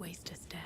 waste a step.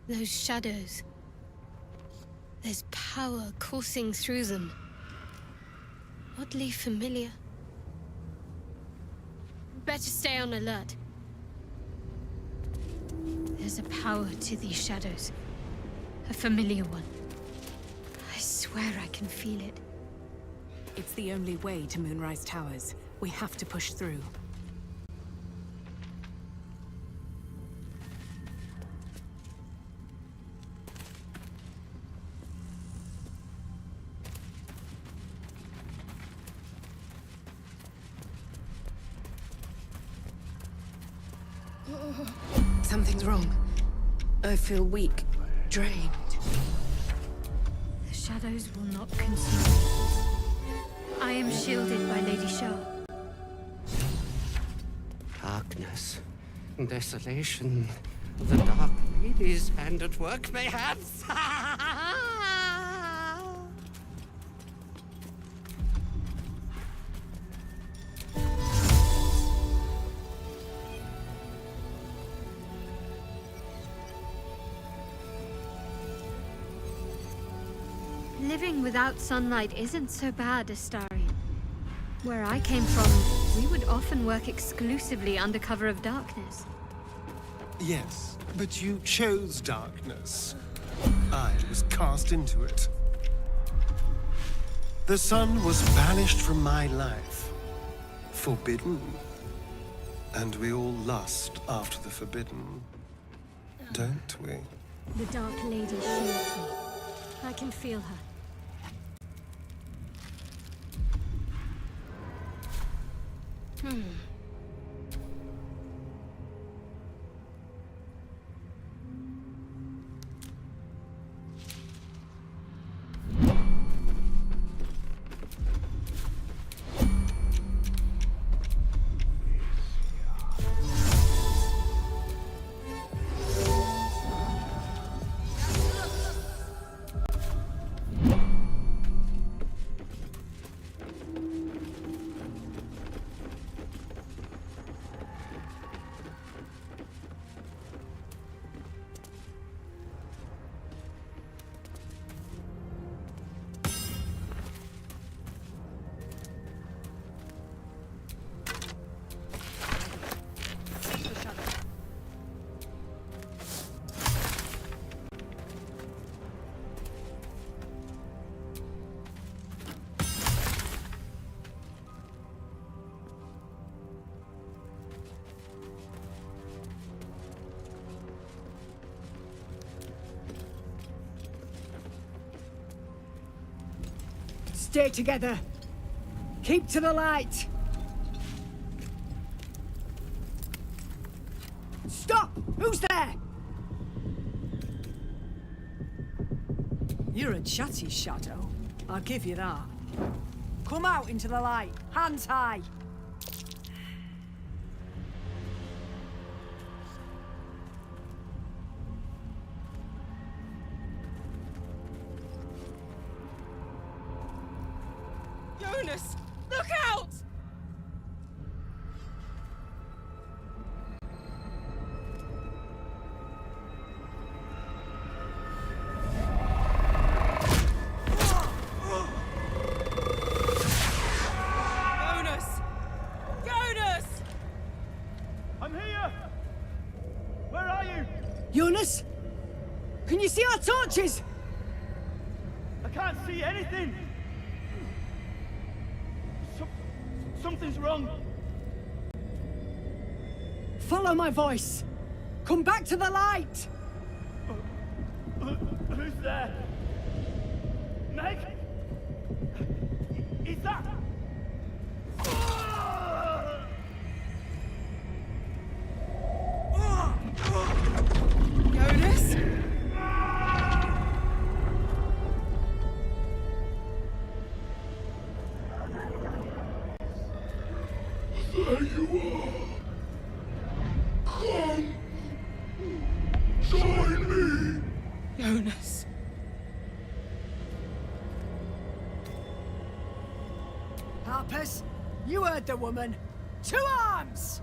Those shadows. There's power coursing through them. Oddly familiar. Better stay on alert. There's a power to these shadows. A familiar one. I swear I can feel it. It's the only way to Moonrise Towers. We have to push through. Something's wrong. I feel weak, drained. The shadows will not consume me. I am shielded by Lady Shah. Darkness, desolation, the Dark Lady's hand at work, mayhaps? Living without sunlight isn't so bad, Astarion. Where I came from, we would often work exclusively under cover of darkness. Yes, but you chose darkness. I was cast into it. The sun was banished from my life. Forbidden. And we all lust after the forbidden. Don't we? The Dark Lady shields me. I can feel her. Stay together. Keep to the light. Who's there? You're a chatty shadow. I'll give you that. Come out into the light, hands high. Jonas! Look out! Jonas! Jonas! I'm here! Where are you? Jonas? Can you see our torches? I can't see anything! Something's wrong. Follow my voice. Come back to the light. Who's there? Meg? Is that... Jonas? There you are. Come. Join me. Jonas. Harpers, you heard the woman. To arms!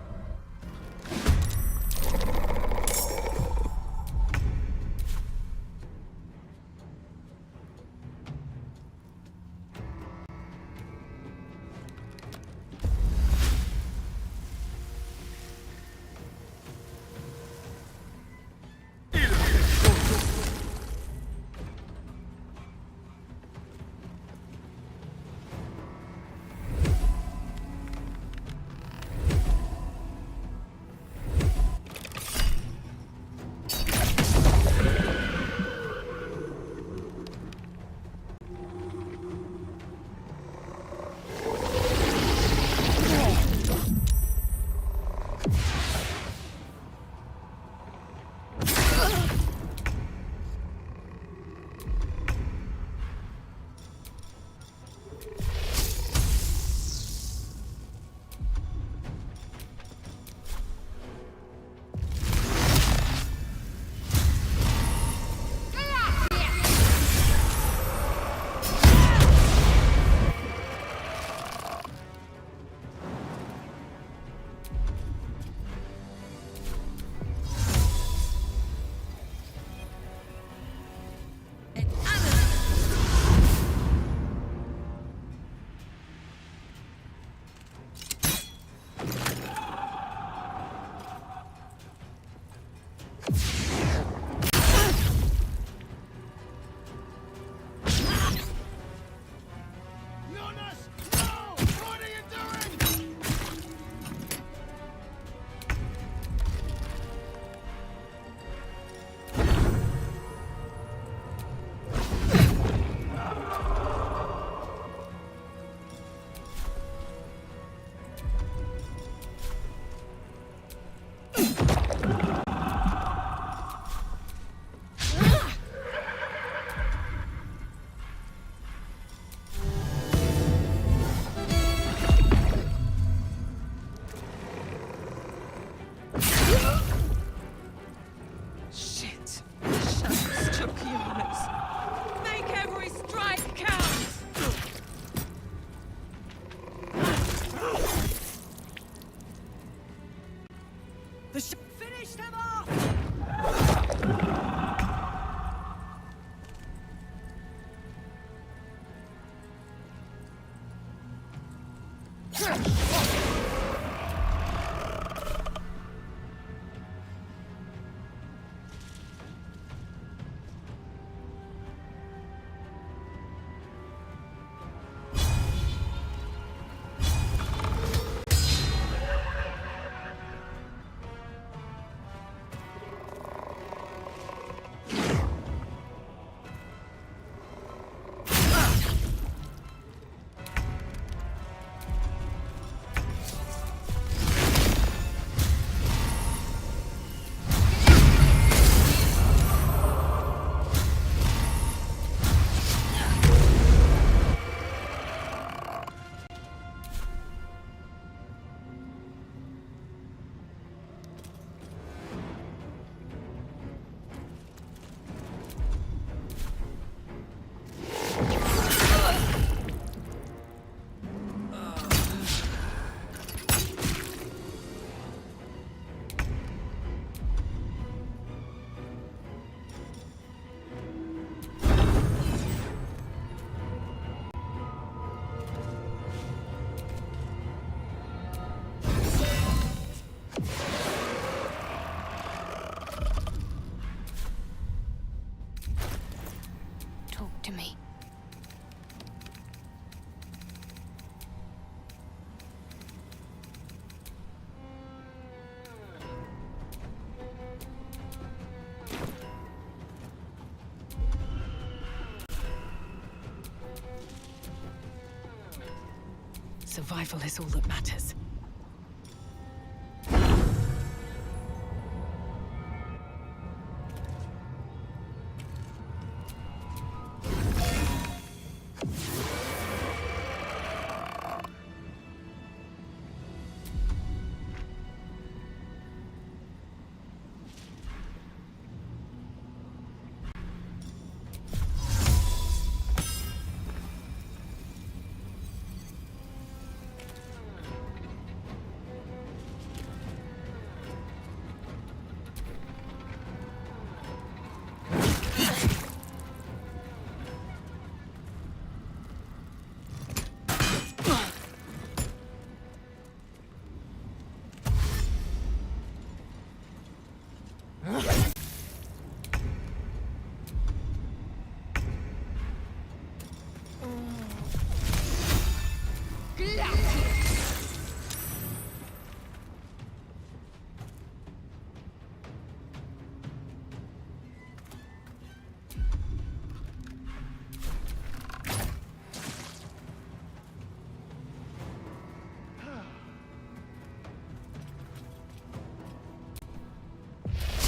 Survival is all that matters.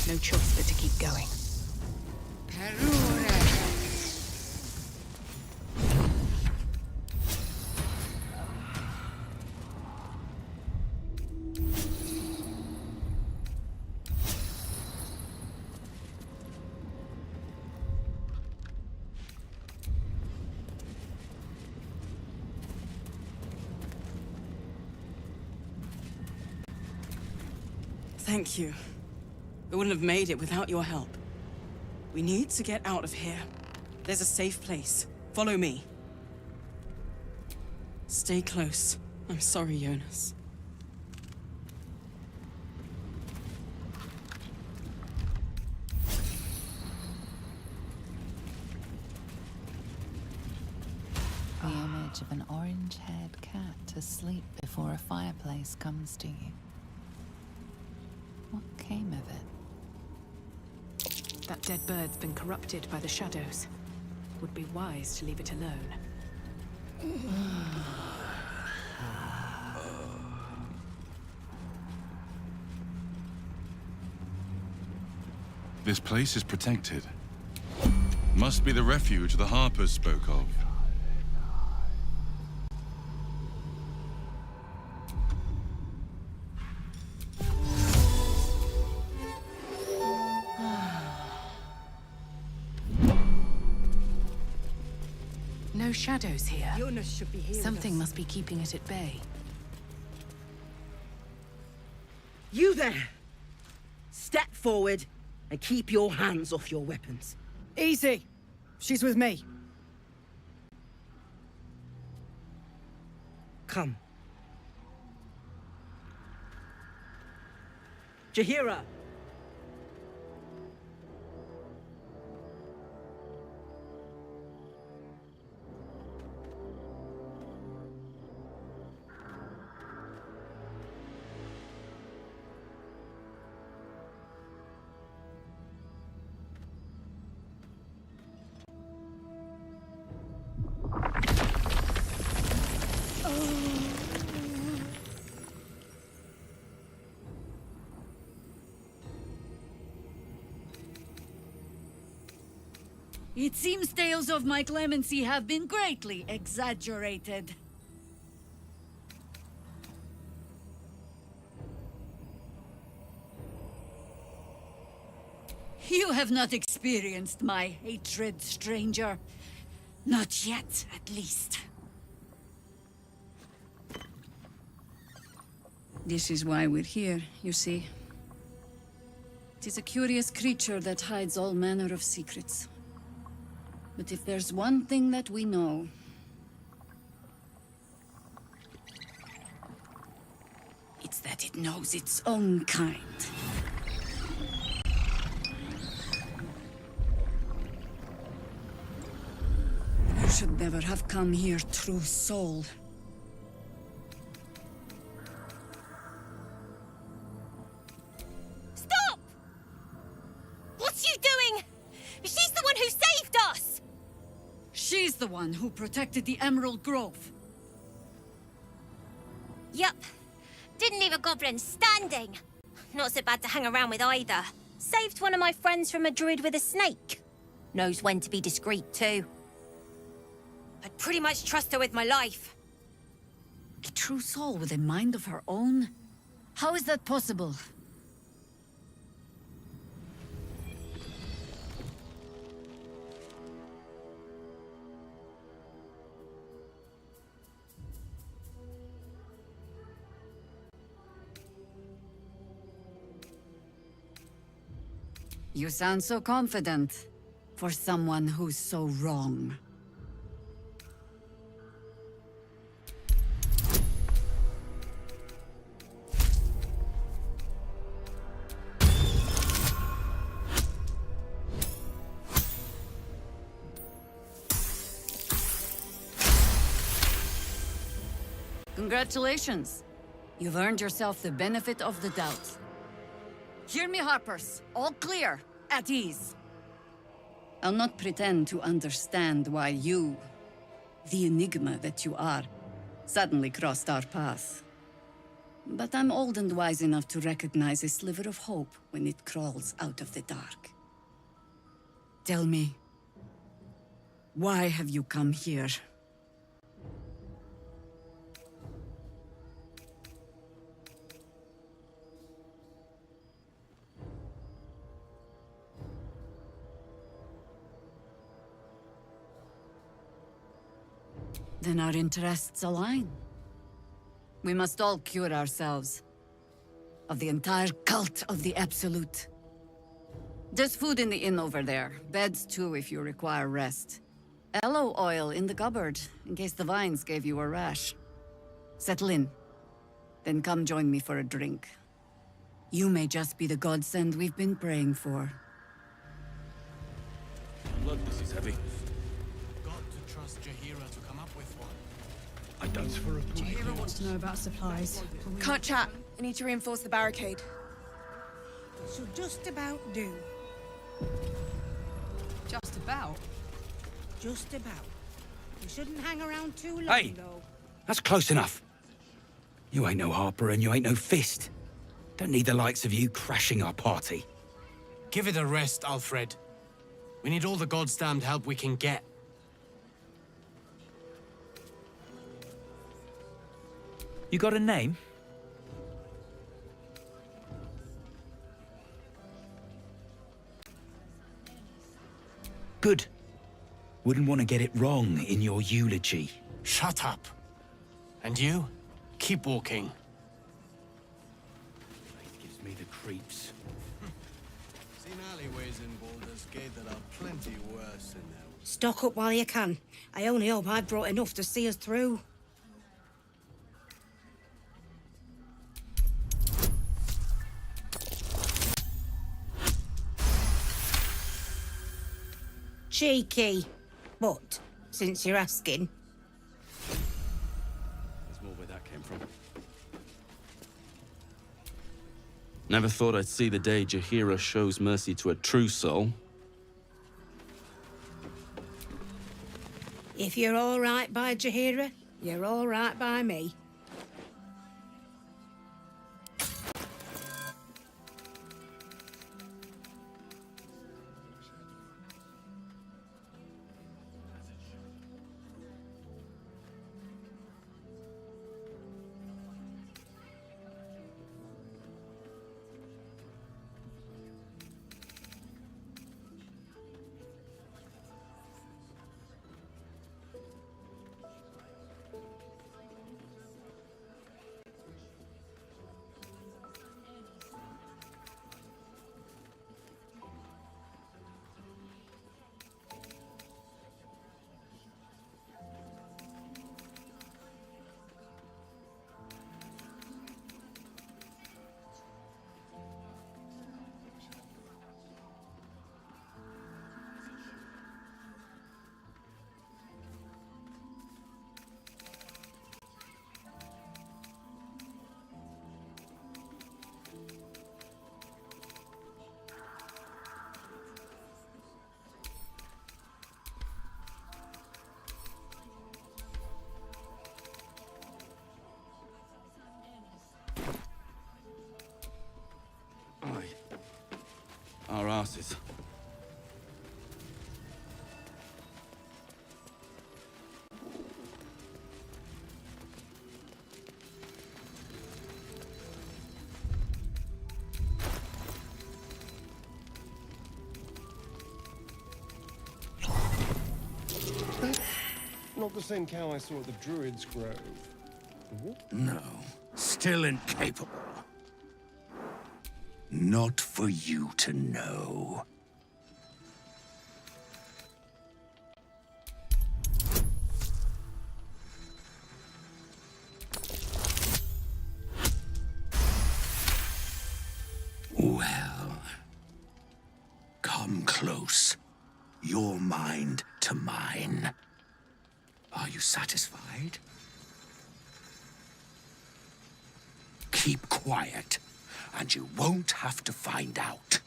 No choice but to keep going. Thank you. We wouldn't have made it without your help. We need to get out of here. There's a safe place. Follow me. Stay close. I'm sorry, Jonas. The image of an orange-haired cat asleep before a fireplace comes to you. What came of it? That dead bird's been corrupted by the shadows. Would be wise to leave it alone. This place is protected. Must be the refuge the Harpers spoke of. No shadows here. Jonas should be here. Something must be keeping it at bay. You there! Step forward and keep your hands off your weapons. Easy. She's with me. Come. Jaheira! It seems tales of my clemency have been greatly exaggerated. You have not experienced my hatred, stranger. Not yet, at least. This is why we're here, you see. It is a curious creature that hides all manner of secrets. But if there's one thing that we know... it's that it knows its own kind. You should never have come here, true soul. Stop! What's you doing? She's the one who saved us! She's the one who protected the Emerald Grove. Yup. Didn't leave a goblin standing. Not so bad to hang around with either. Saved one of my friends from a druid with a snake. Knows when to be discreet, too. I'd pretty much trust her with my life. A true soul with a mind of her own? How is that possible? You sound so confident for someone who's so wrong. Congratulations. You've earned yourself the benefit of the doubt. Hear me, Harpers. All clear. At ease. I'll not pretend to understand why you, the enigma that you are, suddenly crossed our path. But I'm old and wise enough to recognize a sliver of hope when it crawls out of the dark. Tell me, why have you come here? Then our interests align. We must all cure ourselves of the entire cult of the Absolute. There's food in the inn over there. Beds too if you require rest. Aloe oil in the cupboard, in case the vines gave you a rash. Settle in. Then come join me for a drink. You may just be the godsend we've been praying for. Look, this is heavy. Got to trust Jaheira to come up with one. I don't. Jaheira wants to know about supplies. Can't chat. I need to reinforce the barricade. She'll just about do. Just about? Just about. We shouldn't hang around too long, Hey! though. That's close enough. You ain't no Harper and you ain't no Fist. Don't need the likes of you crashing our party. Give it a rest, Alfred. We need all the goddamned help we can get. You got a name? Good. Wouldn't want to get it wrong in your eulogy. Shut up. And you? Keep walking. Gives me the creeps. Seen alleyways in Baldur's Gate that are plenty worse in there. Stock up while you can. I only hope I've brought enough to see us through. Cheeky. But, since you're asking... There's more where that came from. Never thought I'd see the day Jaheira shows mercy to a true soul. If you're all right by Jaheira, you're all right by me. glasses. Not the same cow I saw at the Druid's Grove. No, still incapable. Not for you to know. Well, come close. Your mind to mine. Are you satisfied? Keep quiet, and you won't have to find out.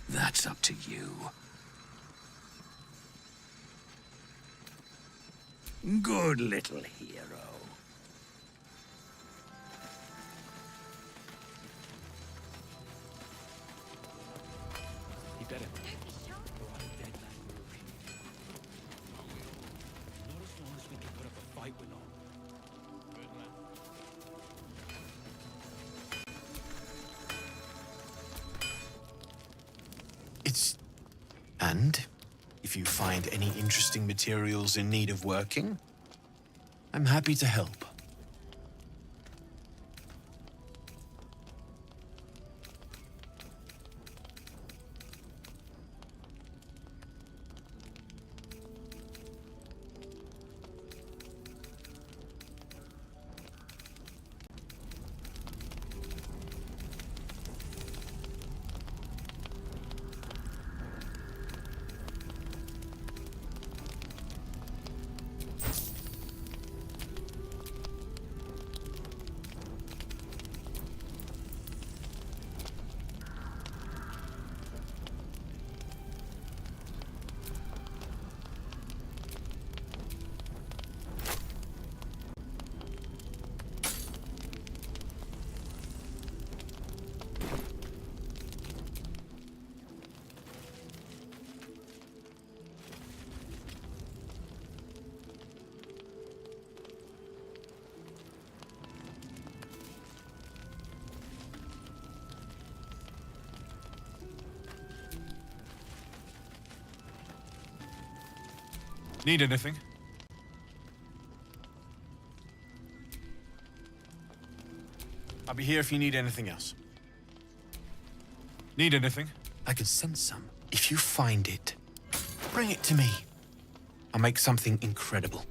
That's up to you. Good little hero. You better. Not as long as we can put up a fight with them. And if you find any interesting materials in need of working, I'm happy to help. Need anything? I'll be here if you need anything else. Need anything? I can send some. If you find it, bring it to me. I'll make something incredible.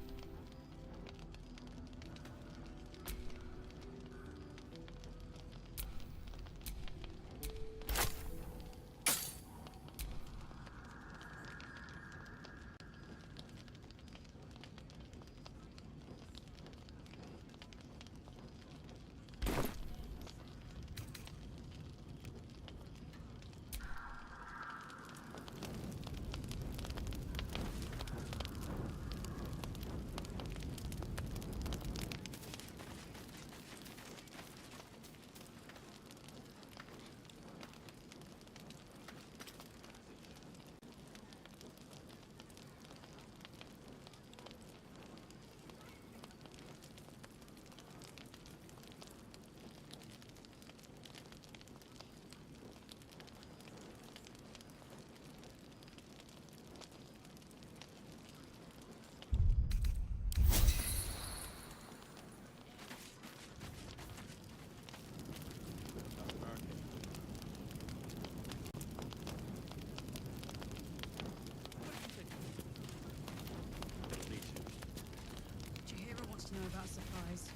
Chihiro wants to know about supplies.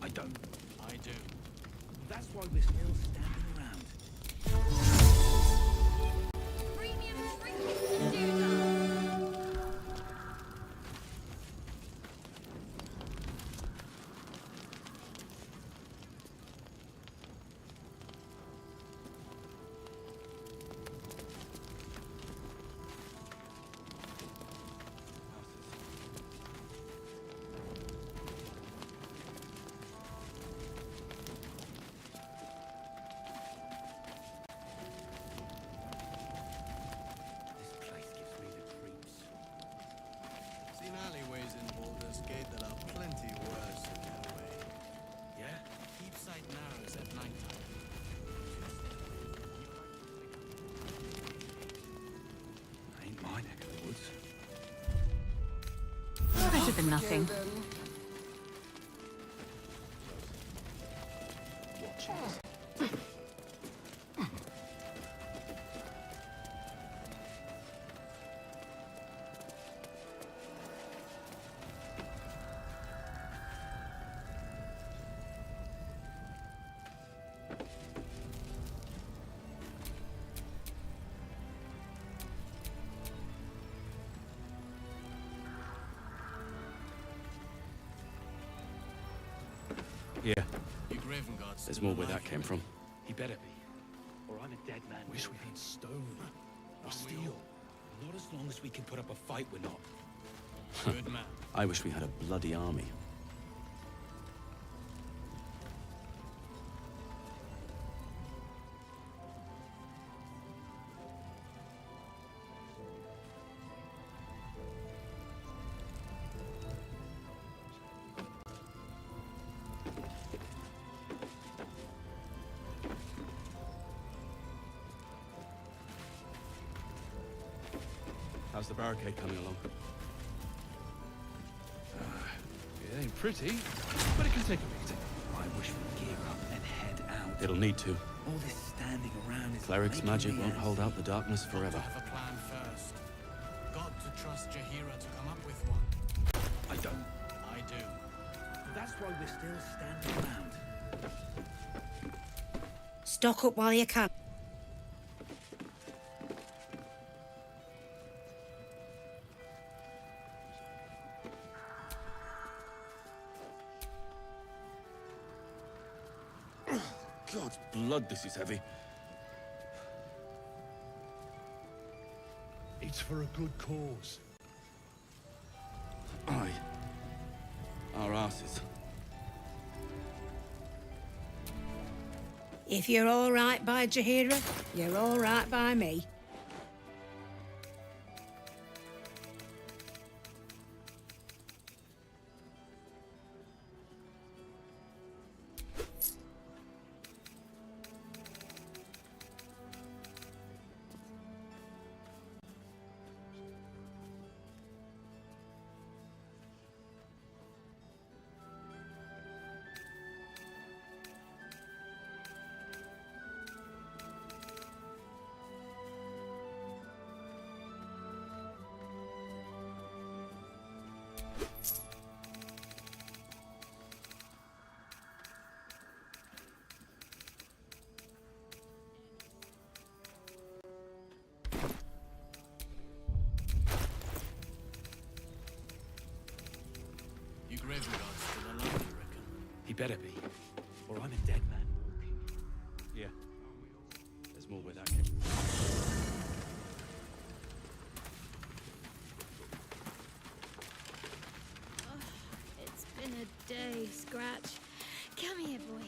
I don't. I do. That's why we're still standing around. than nothing. Yeah. You Gravenguard's There's more where that came from. He better be, or I'm a dead man. Wish we had stone or steel. Not as long as we can put up a fight, we're not. Good man. I wish we had a bloody army. How's the barricade coming along? It ain't pretty, but it can take a beating. I wish we'd gear up and head out. It'll need to. All this standing around is Cleric's making magic me won't antsy. hold out the darkness forever. Have a plan first. Got to trust Jaheira to come up with one. I don't. I do. That's why we're still standing around. Stock up while you can. God's blood, this is heavy. It's for a good cause. Aye. Our asses. If you're all right by Jaheira, you're all right by me. You Gravenguard's still alive, you reckon? He better be, or I'm a dead man walking. Yeah. There's more where that came from. It's been a day, Scratch. Come here, boy.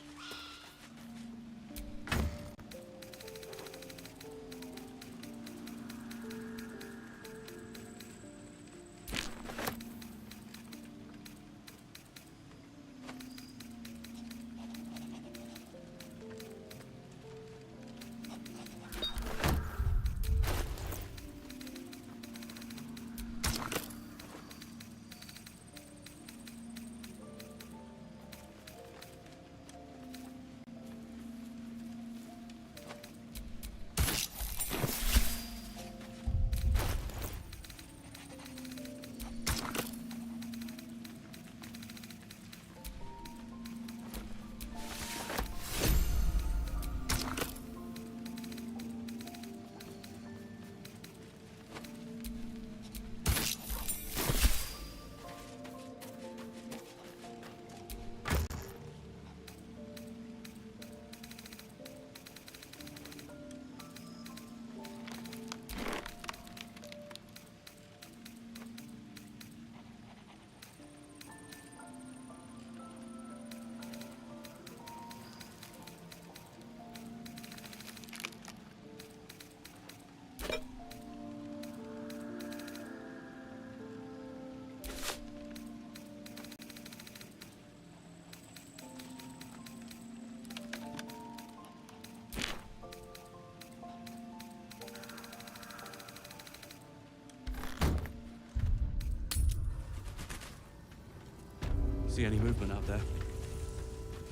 See any movement out there?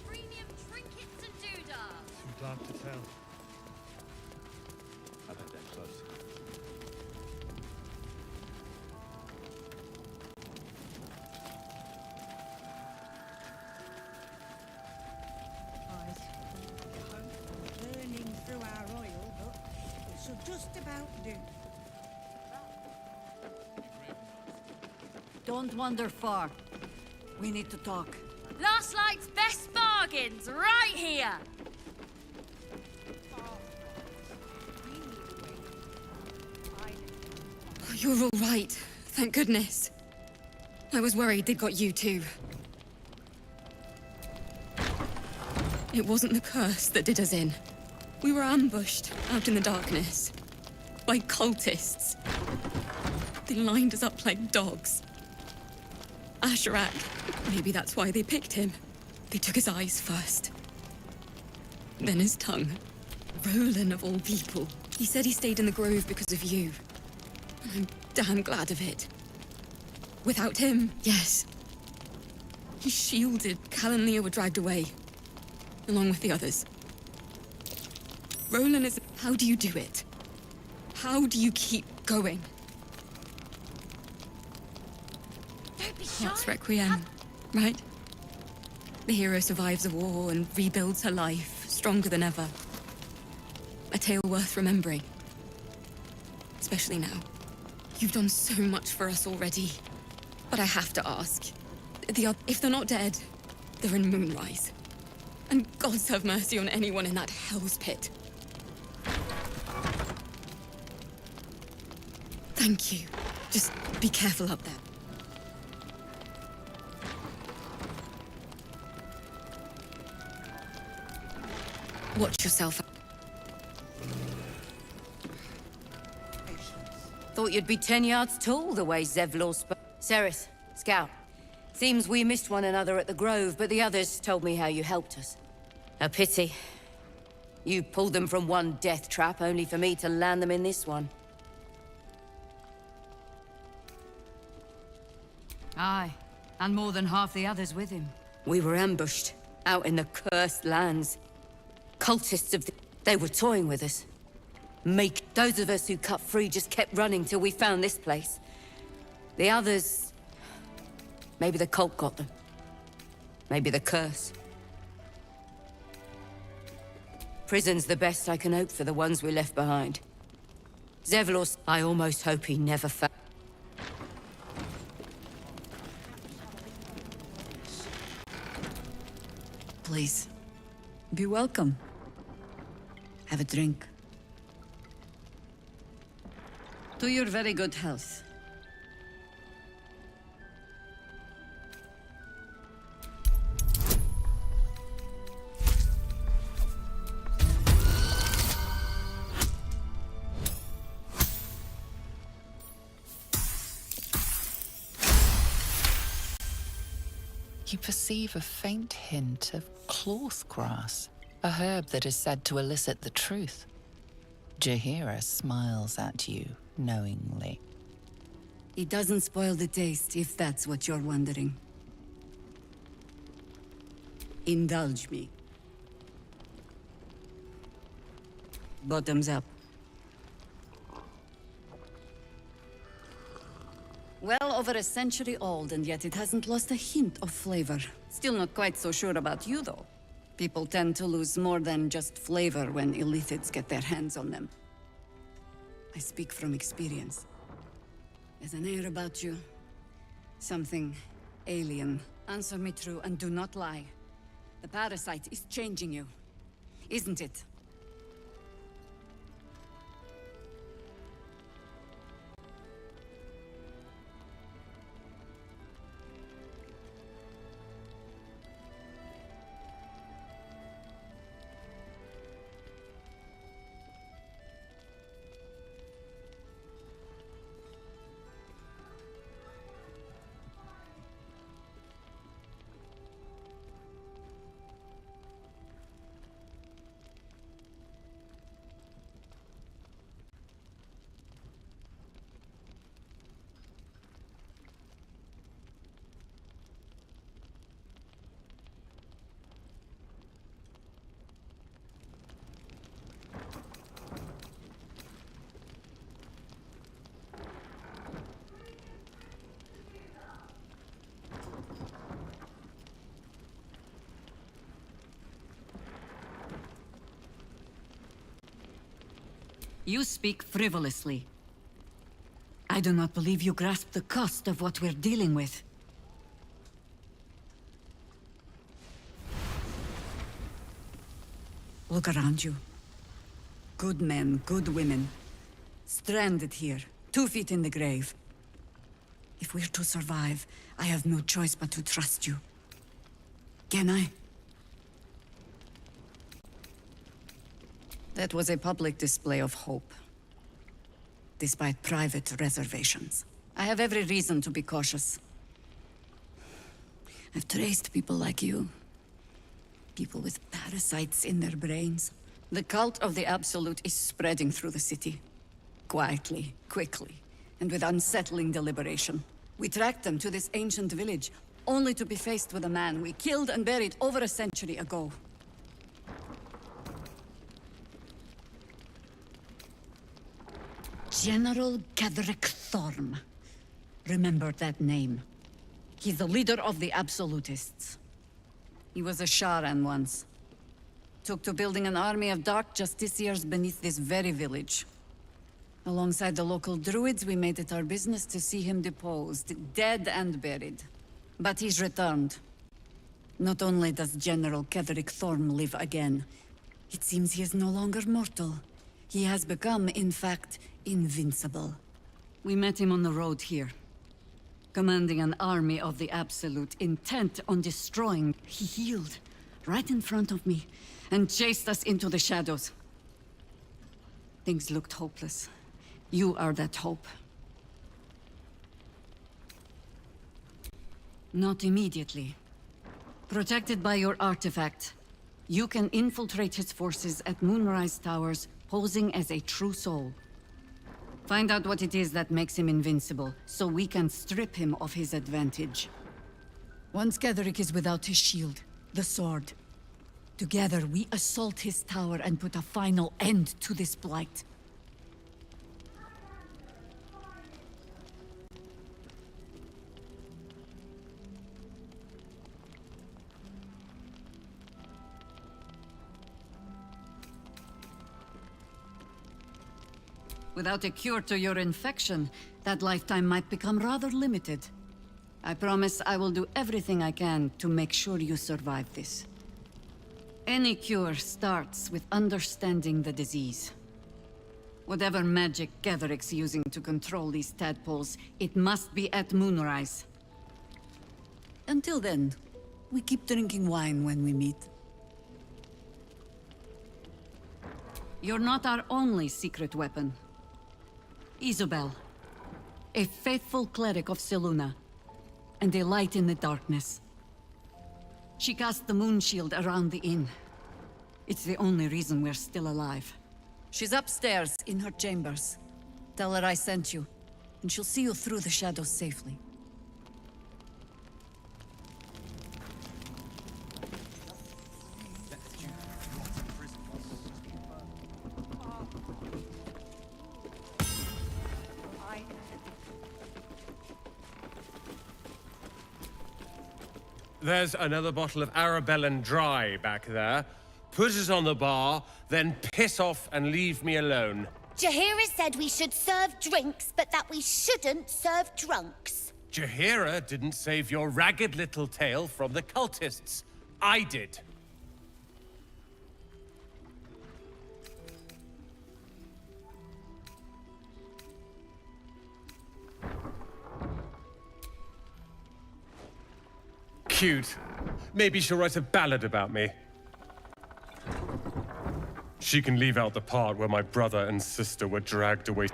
Premium trinkets and doodads. Some dark to tell. I bet they're close. Burning through our oil, but it should just about do. Don't wander far. We need to talk. Last night's best bargains, right here! You're all right. Thank goodness. I was worried they'd got you too. It wasn't the curse that did us in. We were ambushed out in the darkness by cultists. They lined us up like dogs. Asherak, maybe that's why they picked him. They took his eyes first. Then his tongue. Roland of all people. He said he stayed in the grove because of you. And I'm damn glad of it. Without him, yes. He shielded Cal and Leah were dragged away. Along with the others. Roland is... How do you do it? How do you keep going? Don't be shy. That's Requiem, right? The hero survives a war and rebuilds her life, stronger than ever. A tale worth remembering. Especially now. You've done so much for us already. But I have to ask. If they're not dead, they're in Moonrise. And gods have mercy on anyone in that hell's pit. Thank you. Just be careful up there. Watch yourself. Thought you'd be 10 yards tall the way Zevlor spoke. Ceres, Scout. Seems we missed one another at the Grove, but the others told me how you helped us. A pity. You pulled them from one death trap, only for me to land them in this one. Aye, and more than half the others with him. We were ambushed, out in the cursed lands. Cultists of the... They were toying with us. Those of us who cut free just kept running till we found this place. The others... Maybe the cult got them. Maybe the curse. Prison's the best I can hope for the ones we left behind. Zevlor, I almost hope he never found... Please. Be welcome. Have a drink. To your very good health. You perceive a faint hint of cloth grass, a herb that is said to elicit the truth. Jaheira smiles at you knowingly. It doesn't spoil the taste, if that's what you're wondering. Indulge me. Bottoms up. Well over a century old, and yet it hasn't lost a hint of flavor. Still not quite so sure about you, though. People tend to lose more than just flavor when illithids get their hands on them. I speak from experience. There's an air about you. Something alien. Answer me true and do not lie. The parasite is changing you, isn't it? You speak frivolously. I do not believe you grasp the cost of what we're dealing with. Look around you. Good men, good women. Stranded here, 2 feet in the grave. If we're to survive, I have no choice but to trust you. Can I? That was a public display of hope, despite private reservations. I have every reason to be cautious. I've traced people like you. People with parasites in their brains. The cult of the Absolute is spreading through the city. Quietly, quickly, and with unsettling deliberation. We tracked them to this ancient village, only to be faced with a man we killed and buried over a century ago. General Ketheric Thorm. Remember that name. He's the leader of the Absolutists. He was a Sharan once. Took to building an army of dark justiciars beneath this very village. Alongside the local druids, we made it our business to see him deposed, dead and buried. But he's returned. Not only does General Ketheric Thorm live again, it seems he is no longer mortal. He has become, in fact, invincible. We met him on the road here, commanding an army of the Absolute, intent on destroying. He healed, right in front of me, and chased us into the shadows. Things looked hopeless. You are that hope. Not immediately. Protected by your artifact, you can infiltrate his forces at Moonrise Towers, posing as a true soul. Find out what it is that makes him invincible, so we can strip him of his advantage. Once Ketheric is without his shield, the sword, together we assault his tower and put a final end to this blight. Without a cure to your infection, that lifetime might become rather limited. I promise I will do everything I can to make sure you survive this. Any cure starts with understanding the disease. Whatever magic Ketheric's using to control these tadpoles, it must be at Moonrise. Until then, we keep drinking wine when we meet. You're not our only secret weapon. Isobel, a faithful cleric of Selûne, and a light in the darkness. She cast the moon shield around the inn. It's the only reason we're still alive. She's upstairs in her chambers. Tell her I sent you, and she'll see you through the shadows safely. There's another bottle of Arabellan Dry back there. Put it on the bar, then piss off and leave me alone. Jaheira said we should serve drinks, but that we shouldn't serve drunks. Jaheira didn't save your ragged little tail from the cultists. I did. Cute. Maybe she'll write a ballad about me. She can leave out the part where my brother and sister were dragged away.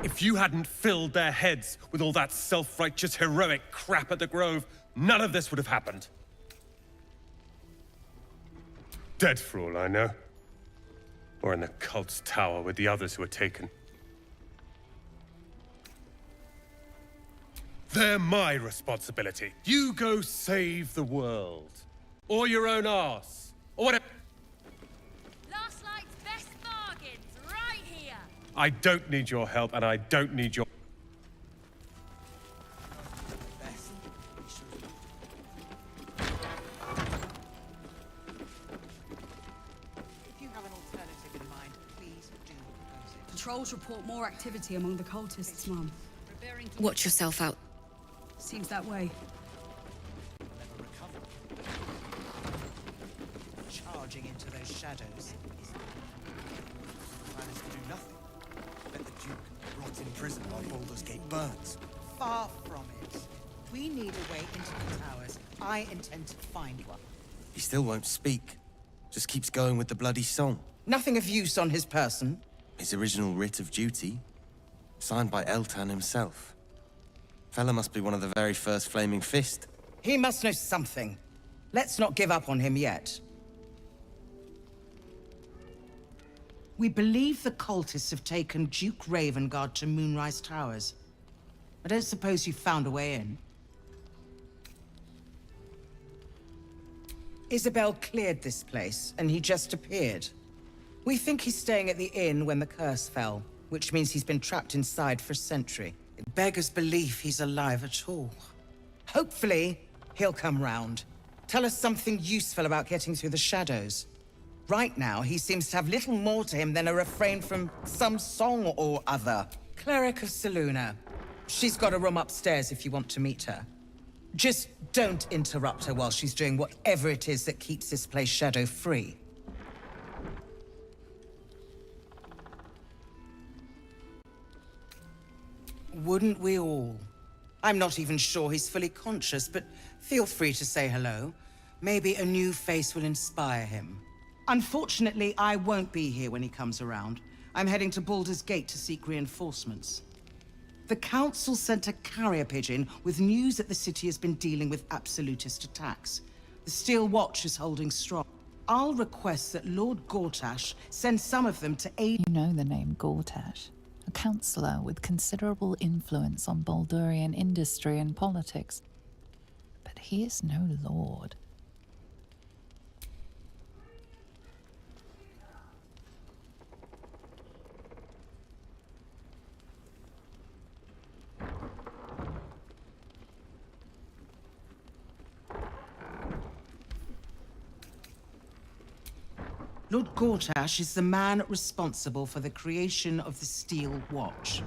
If you hadn't filled their heads with all that self-righteous, heroic crap at the Grove, none of this would have happened. Dead for all I know. Or in the cult's tower with the others who were taken. They're my responsibility. You go save the world. Or your own arse. Or whatever. Last night's best bargains, right here. I don't need your help, and I don't need your... If you have an alternative in mind, please do propose it. report more activity among the cultists, Mom. Watch yourself out. Seems that way. Charging into those shadows. Plan is to do nothing. Let the Duke rot in prison while Baldur's Gate burns. Far from it. We need a way into the towers. I intend to find one. He still won't speak. Just keeps going with the bloody song. Nothing of use on his person. His original writ of duty, signed by Eltan himself. Fella must be one of the very first Flaming Fist. He must know something. Let's not give up on him yet. We believe the cultists have taken Duke Ravengard to Moonrise Towers. I don't suppose you found a way in. Isabel cleared this place, and he just appeared. We think he's staying at the inn when the curse fell, which means he's been trapped inside for a century. It beggars belief he's alive at all. Hopefully, he'll come round. Tell us something useful about getting through the shadows. Right now, he seems to have little more to him than a refrain from some song or other. Cleric of Selûne. She's got a room upstairs if you want to meet her. Just don't interrupt her while she's doing whatever it is that keeps this place shadow-free. Wouldn't we all? I'm not even sure he's fully conscious, but feel free to say hello. Maybe a new face will inspire him. Unfortunately, I won't be here when he comes around. I'm heading to Baldur's Gate to seek reinforcements. The Council sent a carrier pigeon with news that the city has been dealing with absolutist attacks. The Steel Watch is holding strong. I'll request that Lord Gortash send some of them to aid— You know the name Gortash, a councillor with considerable influence on Baldurian industry and politics. But he is no lord. Lord Gortash is the man responsible for the creation of the Steel Watch.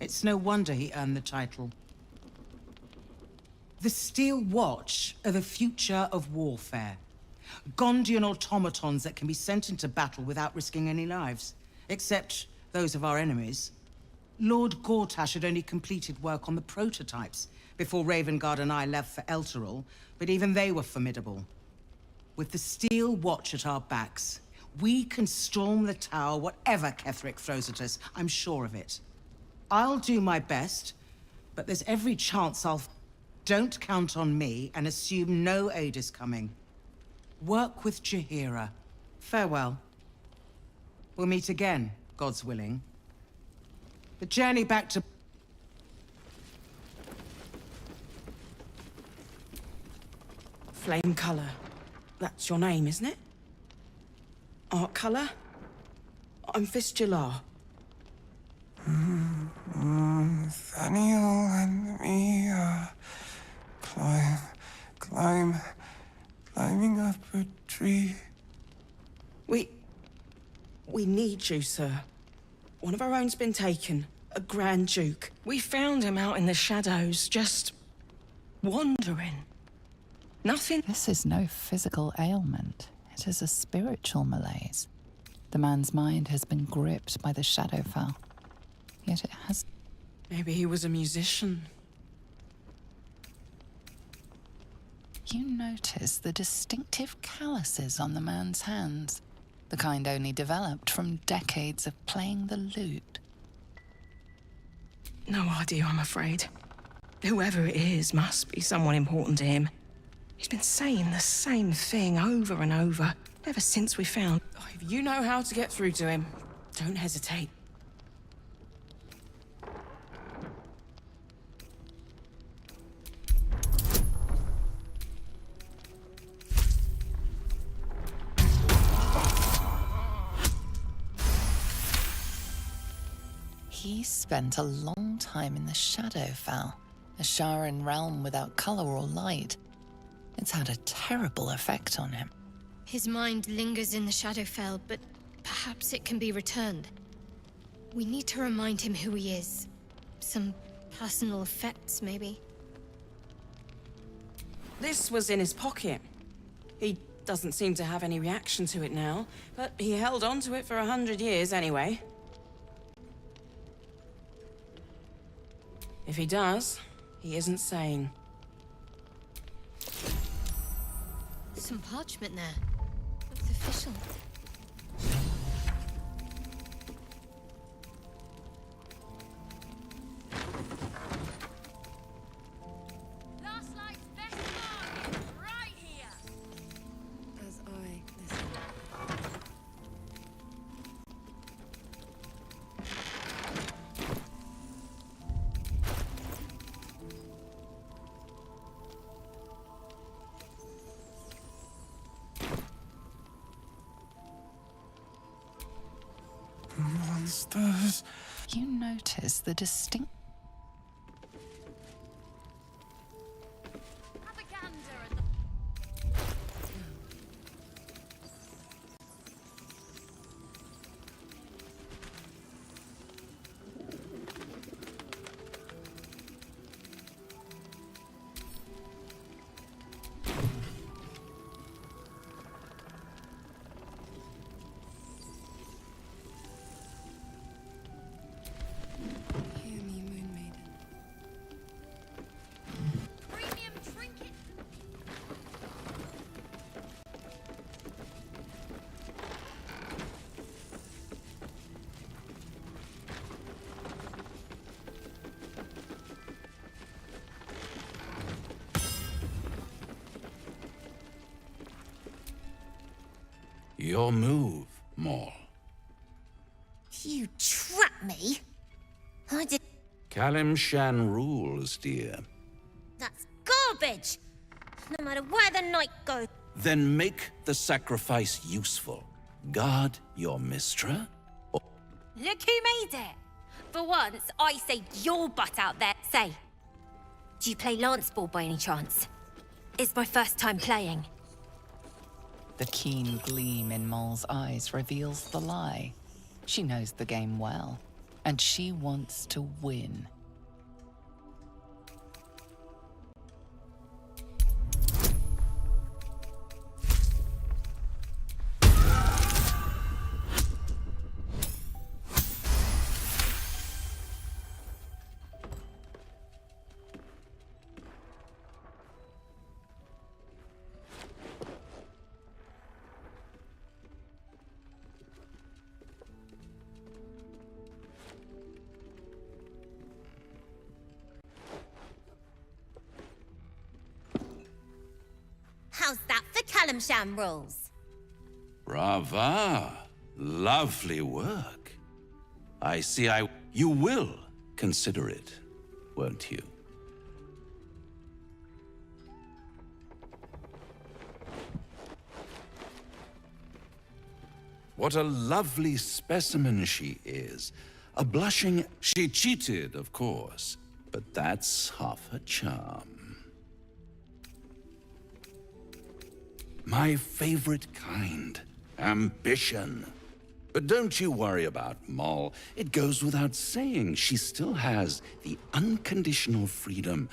It's no wonder he earned the title. The Steel Watch are the future of warfare. Gondian automatons that can be sent into battle without risking any lives, except those of our enemies. Lord Gortash had only completed work on the prototypes before Ravengard and I left for Elturel, but even they were formidable. With the Steel Watch at our backs, we can storm the tower whatever Ketheric throws at us, I'm sure of it. I'll do my best, but there's every chance I'll... Don't count on me and assume no aid is coming. Work with Jaheira. Farewell. We'll meet again, God's willing. The journey back to... Flame Colour. That's your name, isn't it? Art Colour? I'm Fistula. Nathaniel and me climbing up a tree. We need you, sir. One of our own's been taken. A Grand Duke. We found him out in the shadows, just wandering. Nothing. This is no physical ailment. It is a spiritual malaise. The man's mind has been gripped by the Shadowfell. Yet it has... Maybe he was a musician. You notice the distinctive calluses on the man's hands. The kind only developed from decades of playing the lute. No idea, I'm afraid. Whoever it is must be someone important to him. He's been saying the same thing over and over, ever since we found... Oh, if you know how to get through to him, don't hesitate. He spent a long time in the Shadowfell, a Sharan realm without color or light. It's had a terrible effect on him. His mind lingers in the Shadowfell, but perhaps it can be returned. We need to remind him who he is. Some personal effects, maybe. This was in his pocket. He doesn't seem to have any reaction to it now, but he held on to it for 100 years anyway. If he does, he isn't sane. Some parchment there. Looks official. As I listen. Monsters. You notice the distinct Hear me, Moon Maiden. Premium trinket. Your move, Maul. You trapped me. I did. Kalimshan rules, dear. That's garbage. No matter where the night goes. Then make the sacrifice useful. Guard your Mistra. Look who made it. For once, I saved your butt out there. Say, do you play lance ball by any chance? It's my first time playing. The keen gleam in Maul's eyes reveals the lie. She knows the game well, and she wants to win. How's that for Kalimshan rules? Brava. Lovely work. I see you will consider it, won't you? What a lovely specimen she is. A blushing... She cheated, of course, but that's half her charm. My favorite kind. Ambition. But don't you worry about Maul. It goes without saying she still has the unconditional freedom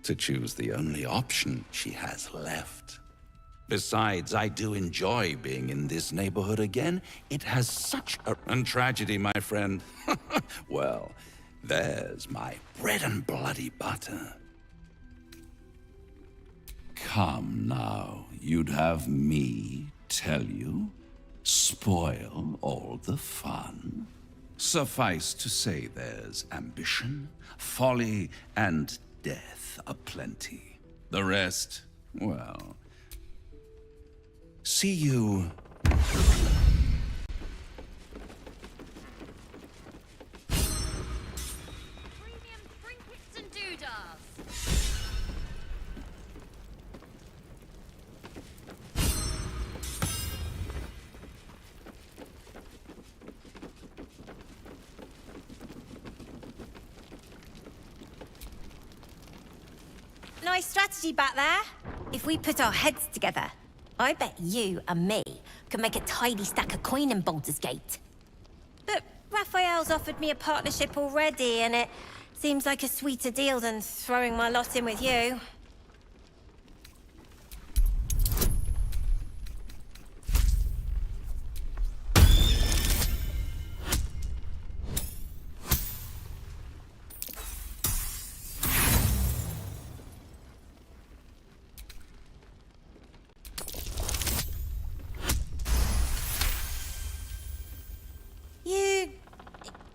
to choose the only option she has left. Besides, I do enjoy being in this neighborhood again. It has such a... And tragedy, my friend. Well, there's my bread and bloody butter. Come now, you'd have me tell you? Spoil all the fun? Suffice to say there's ambition, folly, and death aplenty. The rest, well... See you... Premium trinkets and doodahs. Nice strategy back there. If we put our heads together, I bet you and me could make a tidy stack of coin in Baldur's Gate. But, Raphael, Raphael's offered me a partnership already, and it seems like a sweeter deal than throwing my lot in with you.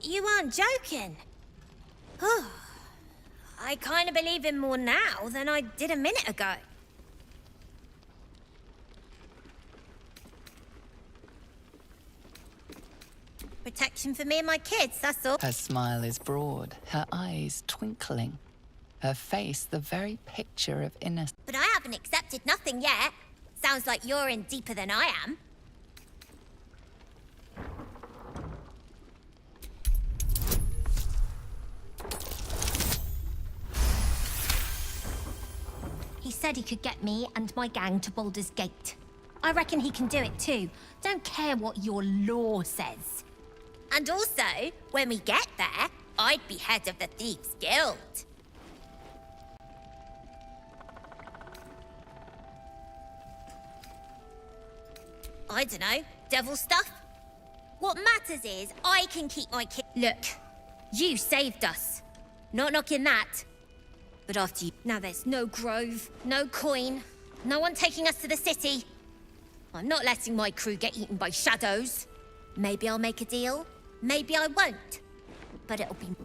You aren't joking? Oh, I kind of believe him more now than I did a minute ago. Protection for me and my kids, that's all. Her smile is broad, her eyes twinkling, her face the very picture of innocence. But I haven't accepted nothing yet. Sounds like you're in deeper than I am. He said he could get me and my gang to Baldur's Gate. I reckon he can do it too. Don't care what your law says. And also, when we get there, I'd be head of the Thieves' Guild. I dunno, devil stuff? What matters is I can keep my kid. Look, you saved us. Not knocking that. But after you, now there's no grove, no coin, no one taking us to the city. I'm not letting my crew get eaten by shadows. Maybe I'll make a deal, maybe I won't. But it'll be...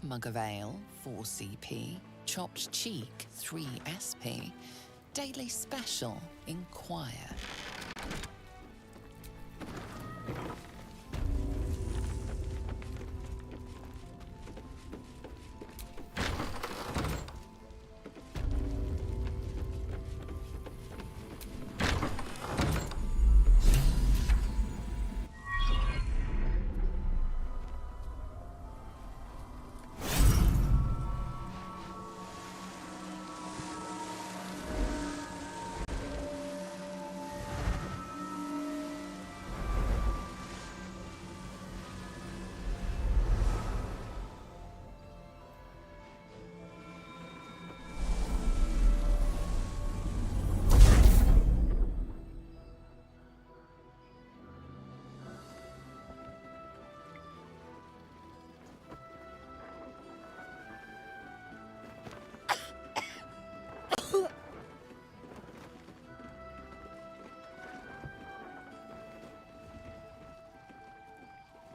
Mug of ale, 4 CP. Chopped cheek, 3 SP. Daily special, inquire.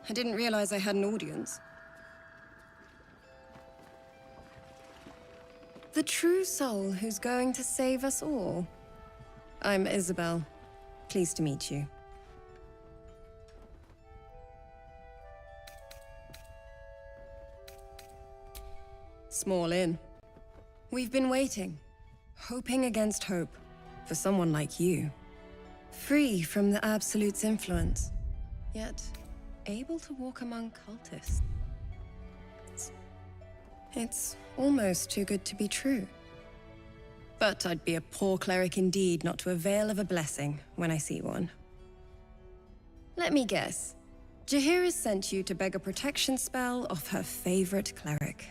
I didn't realize I had an audience. The true soul who's going to save us all. I'm Isabel. Pleased to meet you. Small inn. We've been waiting, hoping against hope, for someone like you. Free from the Absolute's influence, yet able to walk among cultists. It's almost too good to be true. But I'd be a poor cleric indeed not to avail of a blessing when I see one. Let me guess. Jaheira sent you to beg a protection spell off her favorite cleric.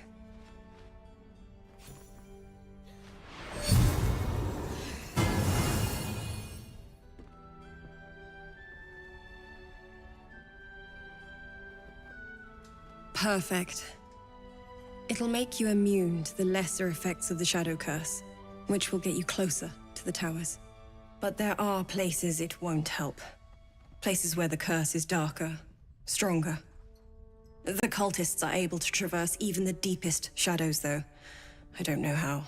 Perfect. It'll make you immune to the lesser effects of the Shadow Curse, which will get you closer to the towers. But there are places it won't help. Places where the curse is darker, stronger. The cultists are able to traverse even the deepest shadows, though. I don't know how.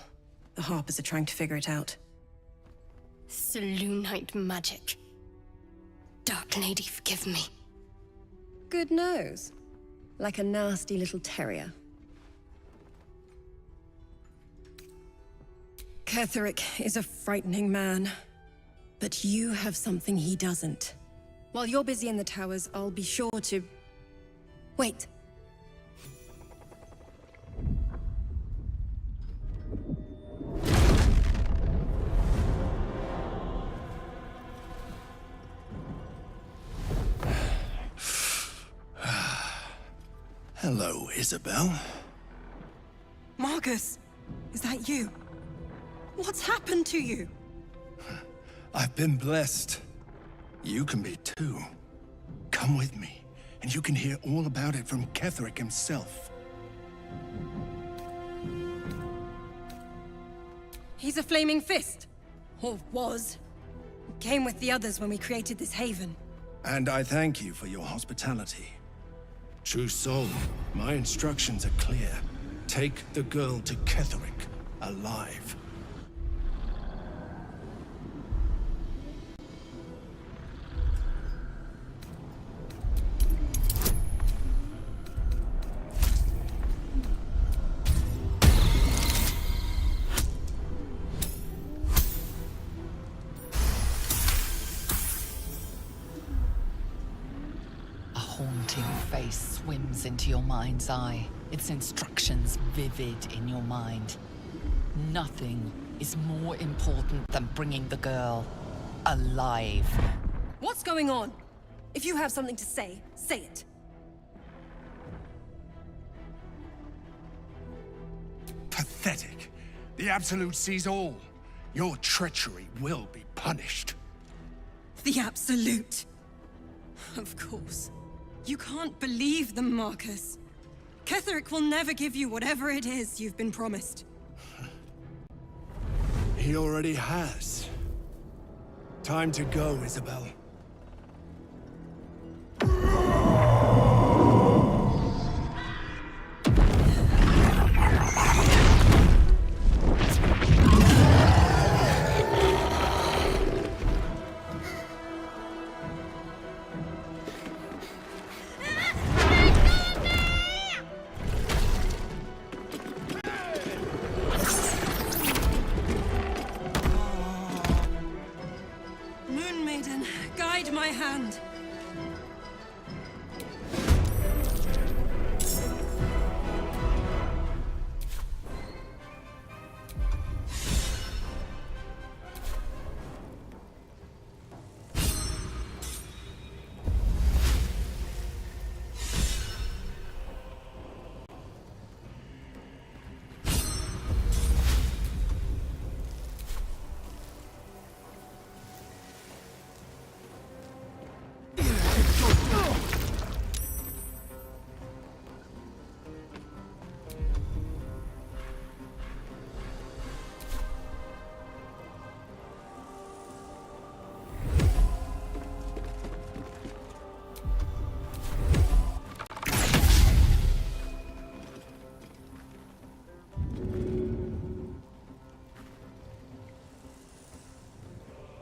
The Harpers are trying to figure it out. Selûnite magic. Dark Lady, forgive me. Good nose. Like a nasty little terrier. Ketheric is a frightening man. But you have something he doesn't. While you're busy in the towers, I'll be sure to... Wait. Hello, Isabel. Marcus, is that you? What's happened to you? I've been blessed. You can be too. Come with me, and you can hear all about it from Ketheric himself. He's a flaming fist. Or was. Came with the others when we created this haven. And I thank you for your hospitality. True soul, my instructions are clear. Take the girl to Ketheric, alive. A haunting face swims into your mind's eye, its instructions vivid in your mind. Nothing is more important than bringing the girl alive. What's going on? If you have something to say, say it. Pathetic. The Absolute sees all. Your treachery will be punished. The Absolute. Of course. You can't believe them, Marcus. Ketheric will never give you whatever it is you've been promised. He already has. Time to go, Isabel. Moon Maiden, guide my hand.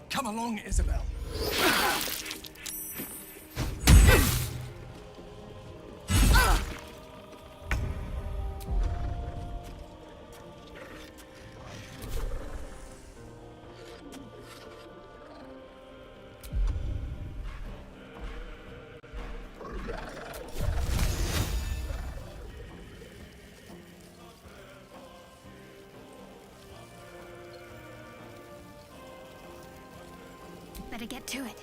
Come along, Isabel. Better get to it.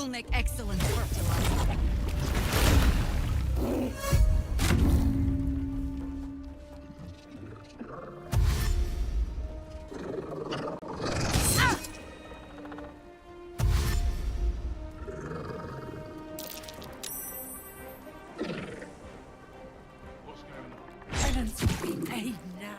will make excellent fertilizer. Penance will be paid now.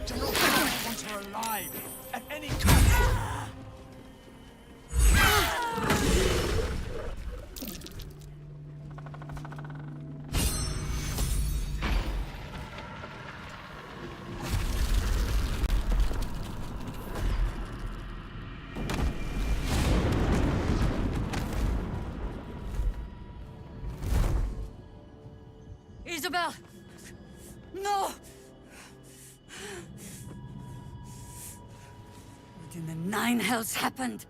General, I want her alive, at any cost. Isabel! No! What in the nine hells happened?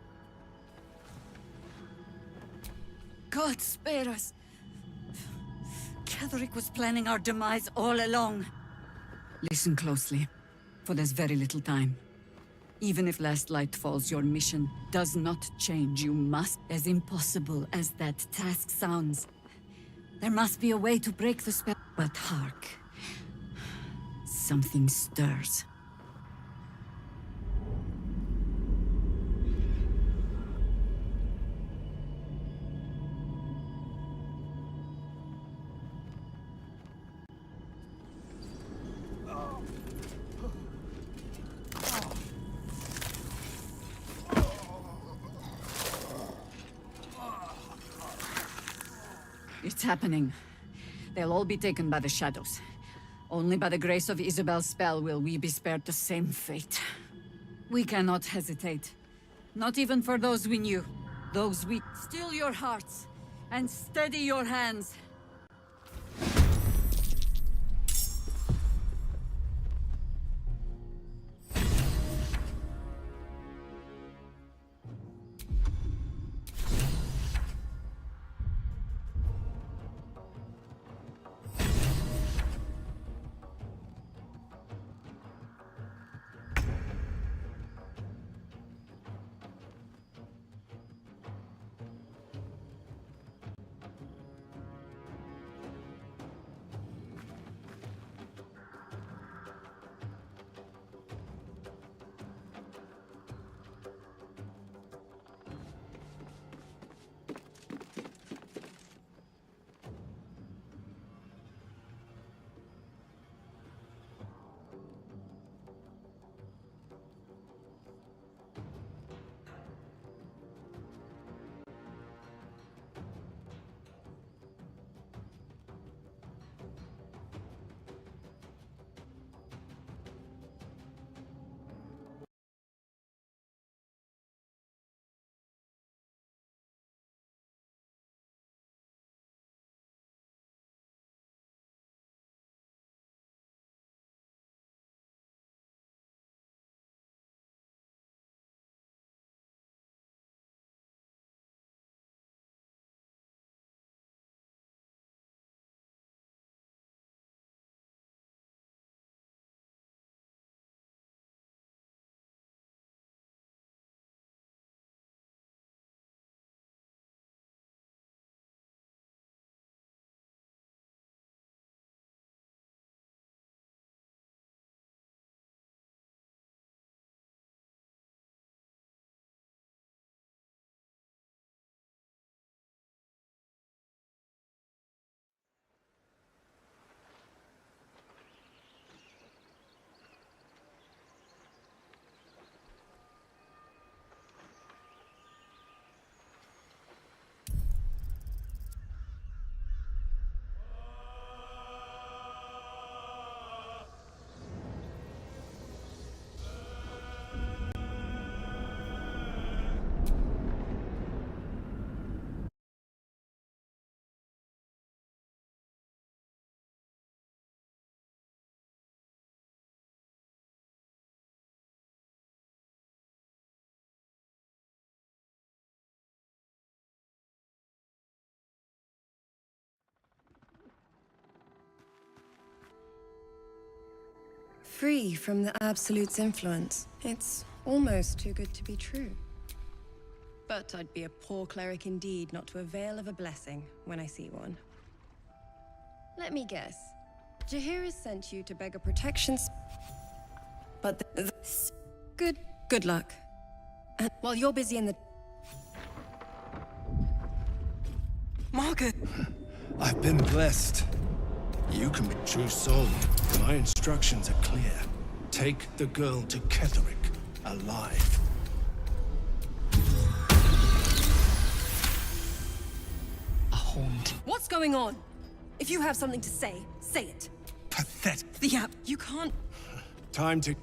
God spare us! Ketheric was planning our demise all along. Listen closely, for there's very little time. Even if last light falls, your mission does not change. You must, as impossible as that task sounds, there must be a way to break the spell. But hark. Something stirs. It's happening. They'll all be taken by the shadows. Only by the grace of Isabel's spell will we be spared the same fate. We cannot hesitate. Not even for those we knew. Those we... Still your hearts, and steady your hands. Free from the Absolute's influence. It's almost too good to be true. But I'd be a poor cleric indeed not to avail of a blessing when I see one. Let me guess. Jaheira sent you to beg a protection but good luck. And while you're busy in the... Margaret! I've been blessed. You can be true soul. My instructions are clear. Take the girl to Ketherick, alive. A haunt. What's going on? If you have something to say it. Pathetic. Yeah, you can't... Time to...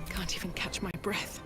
Can't even catch my breath.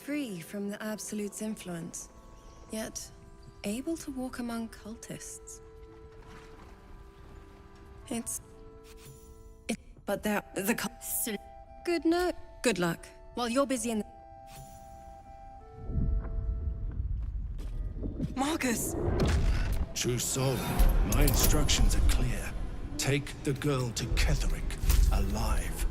Free from the Absolute's influence, yet able to walk among cultists. But they're good no. Good luck. While you're busy in the... Marcus! True Soul, my instructions are clear. Take the girl to Ketheric, alive.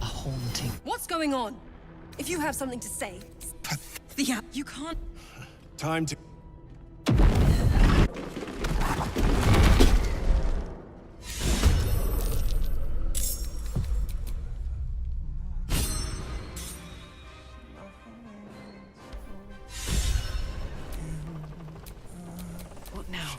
A haunting. What's going on? If you have something to say... Yeah, you can't... Time to... What now?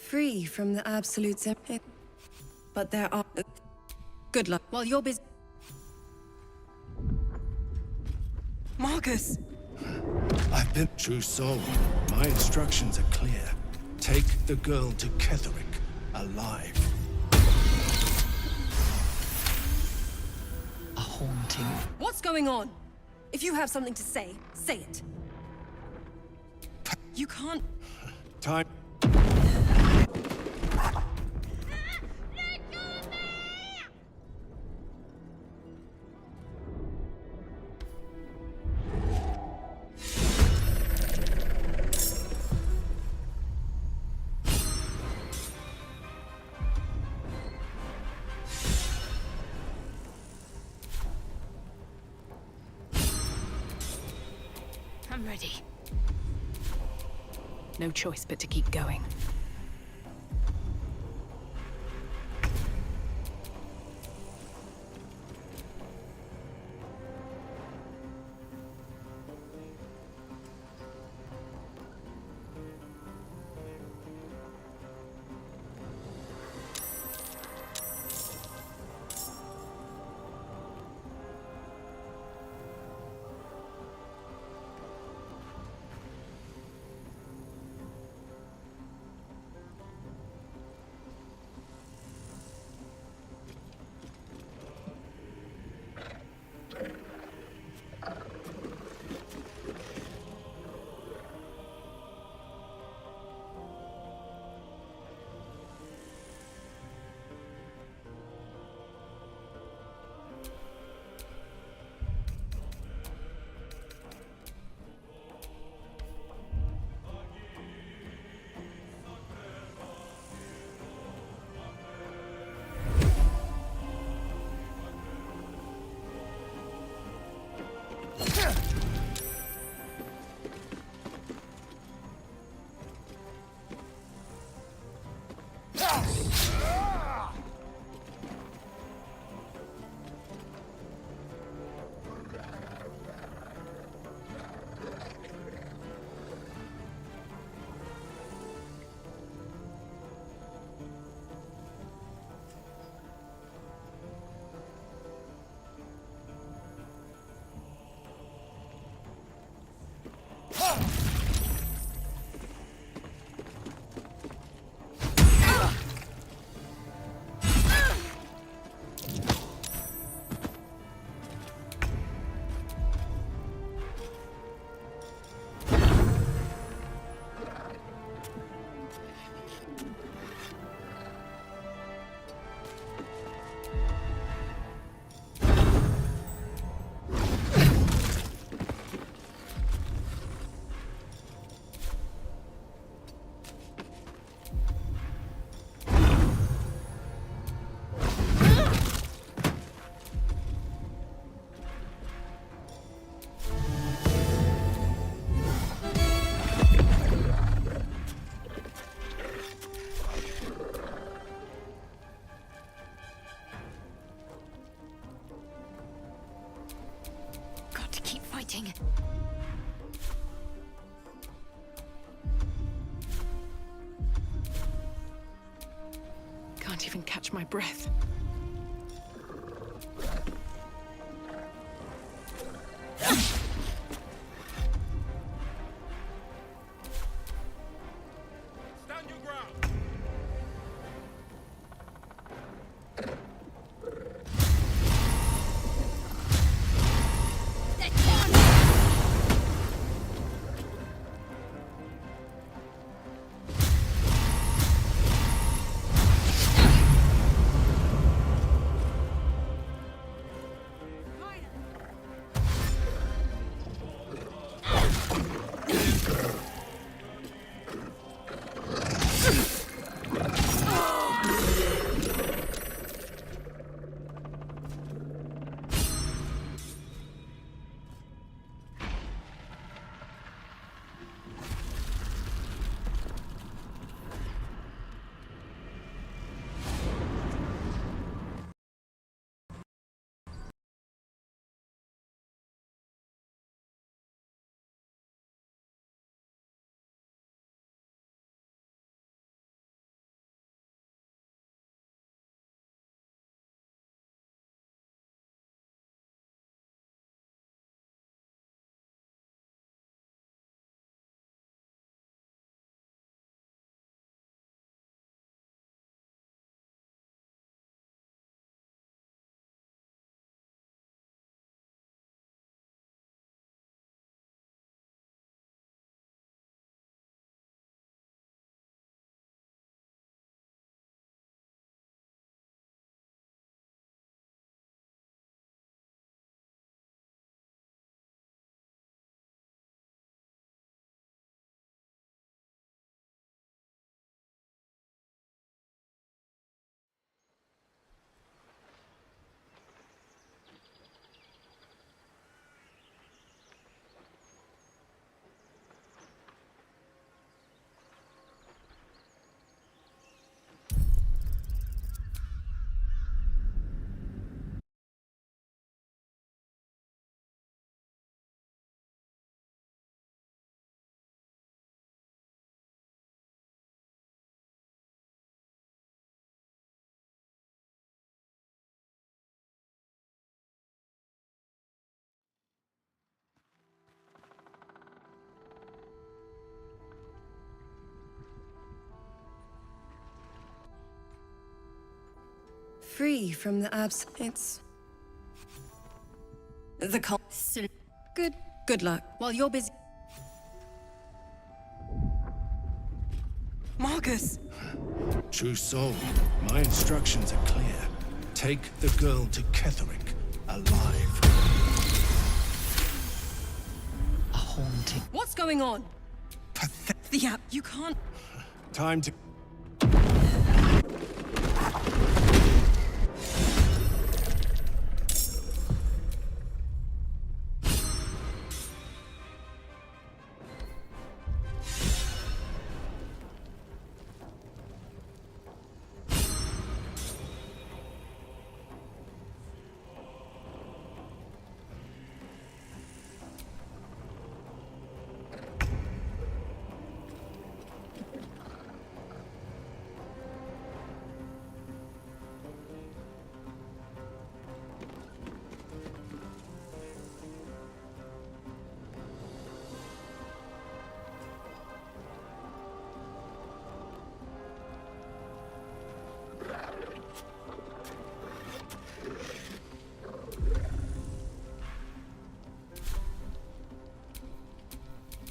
free from the absolutes. But there are... Good luck. While you're busy... Marcus! I've been true soul. My instructions are clear. Take the girl to Ketherick, alive. A haunting. What's going on? If you have something to say, say it. You can't... Time. I'm ready. No choice but to keep going. fighting. Can't even catch my breath. Stand your ground. free from the It's... the cult. Good luck. While you're busy... Marcus! True soul, my instructions are clear. Take the girl to Ketherick, alive. A haunting. What's going on? Yeah, you can't... Time to...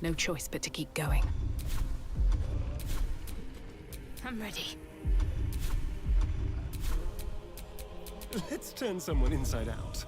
No choice but to keep going. I'm ready. Let's turn someone inside out.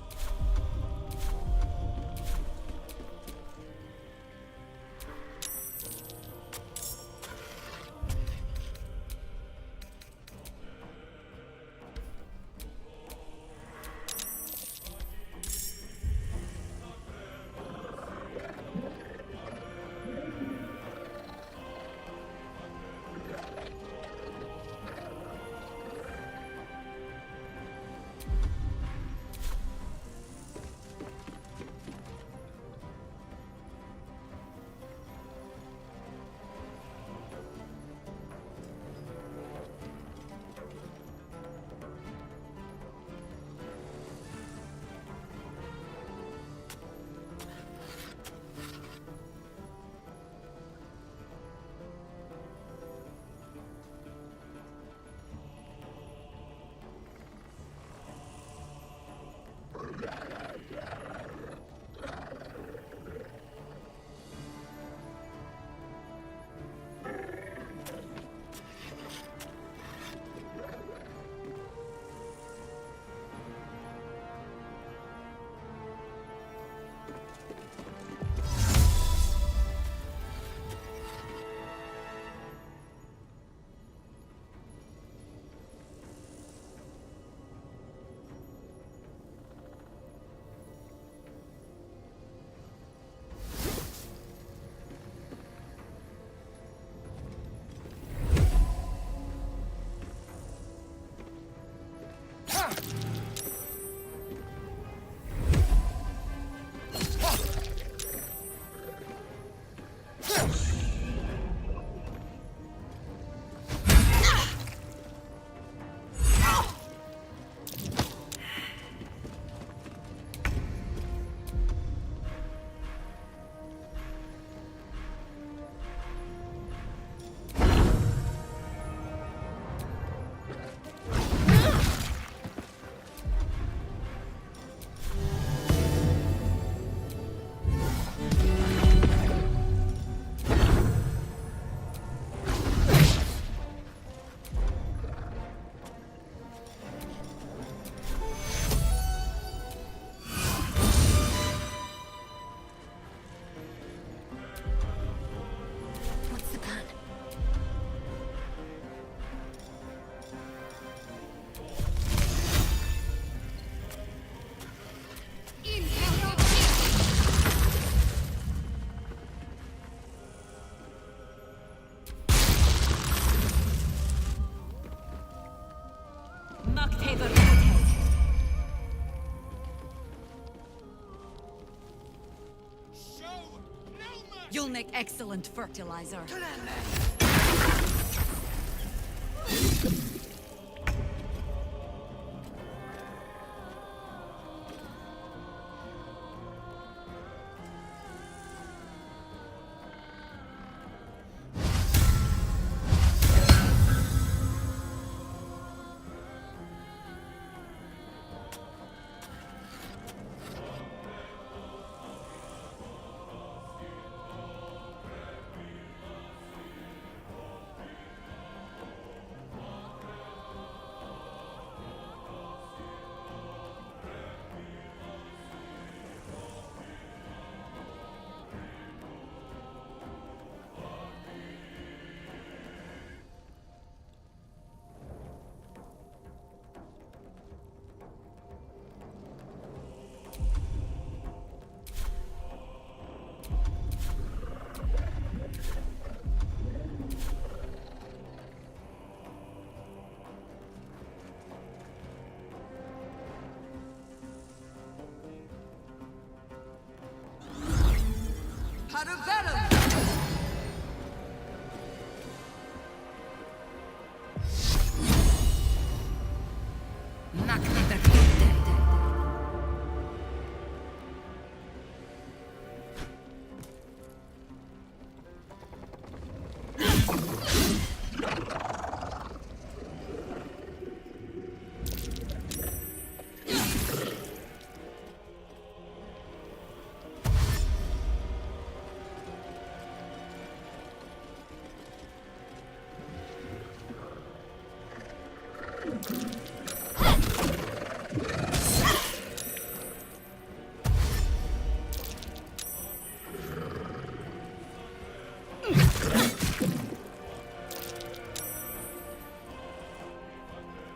You'll make excellent fertilizer.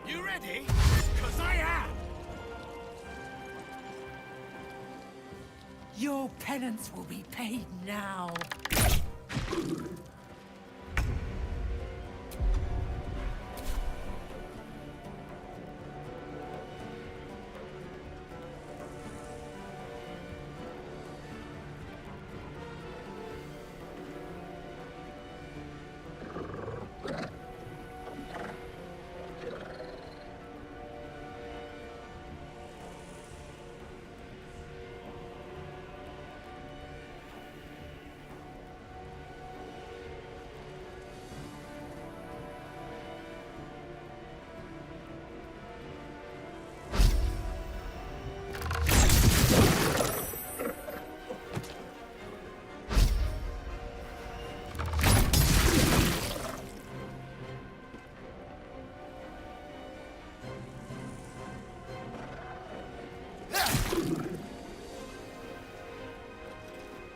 You ready? 'Cause I am! Your penance will be paid now.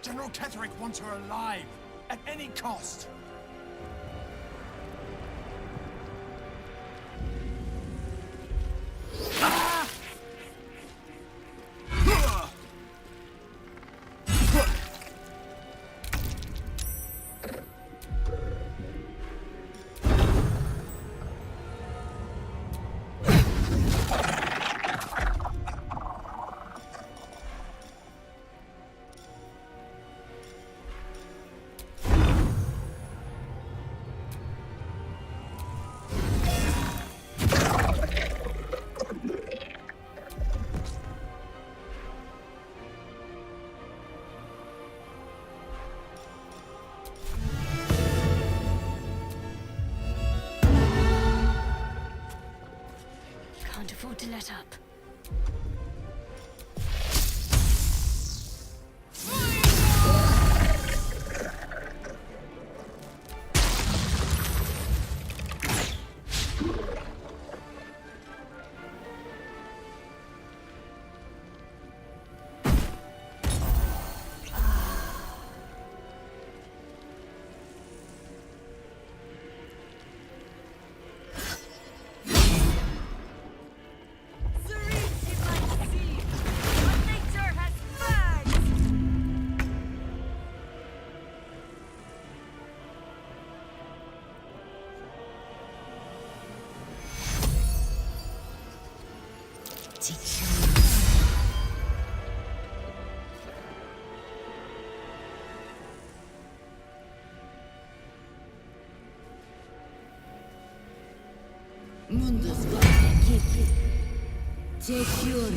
General Ketherick wants her alive, at any cost. Can't afford to let up. Mundus Vacchi. Secure.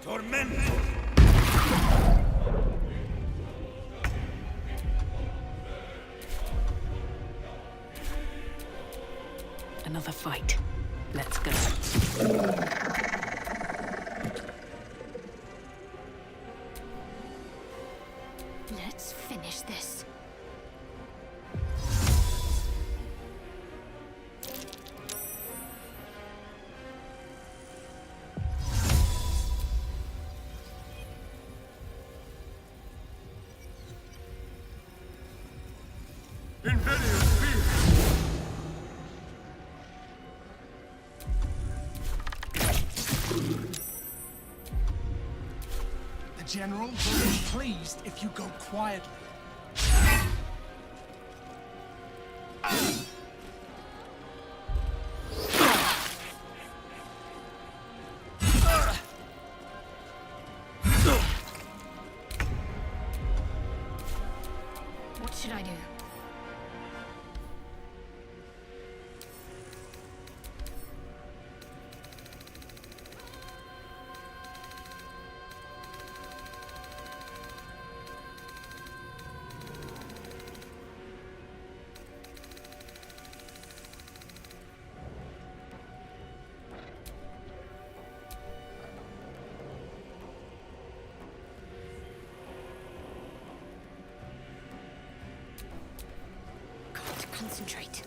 Tormento! Another fight. Let's go. General will be pleased if you go quietly. What should I do? Concentrate.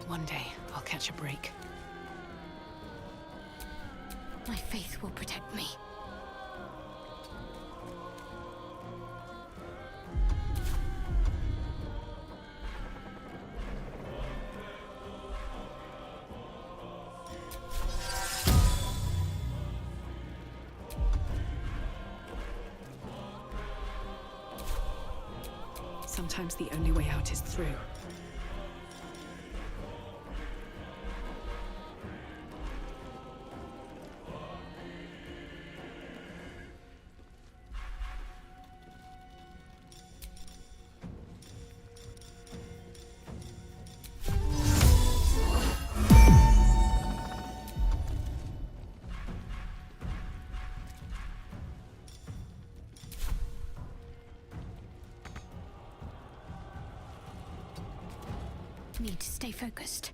One day, I'll catch a break. My faith will protect me. Sometimes the only way out is through. Need to stay focused.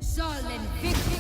Solemn victory.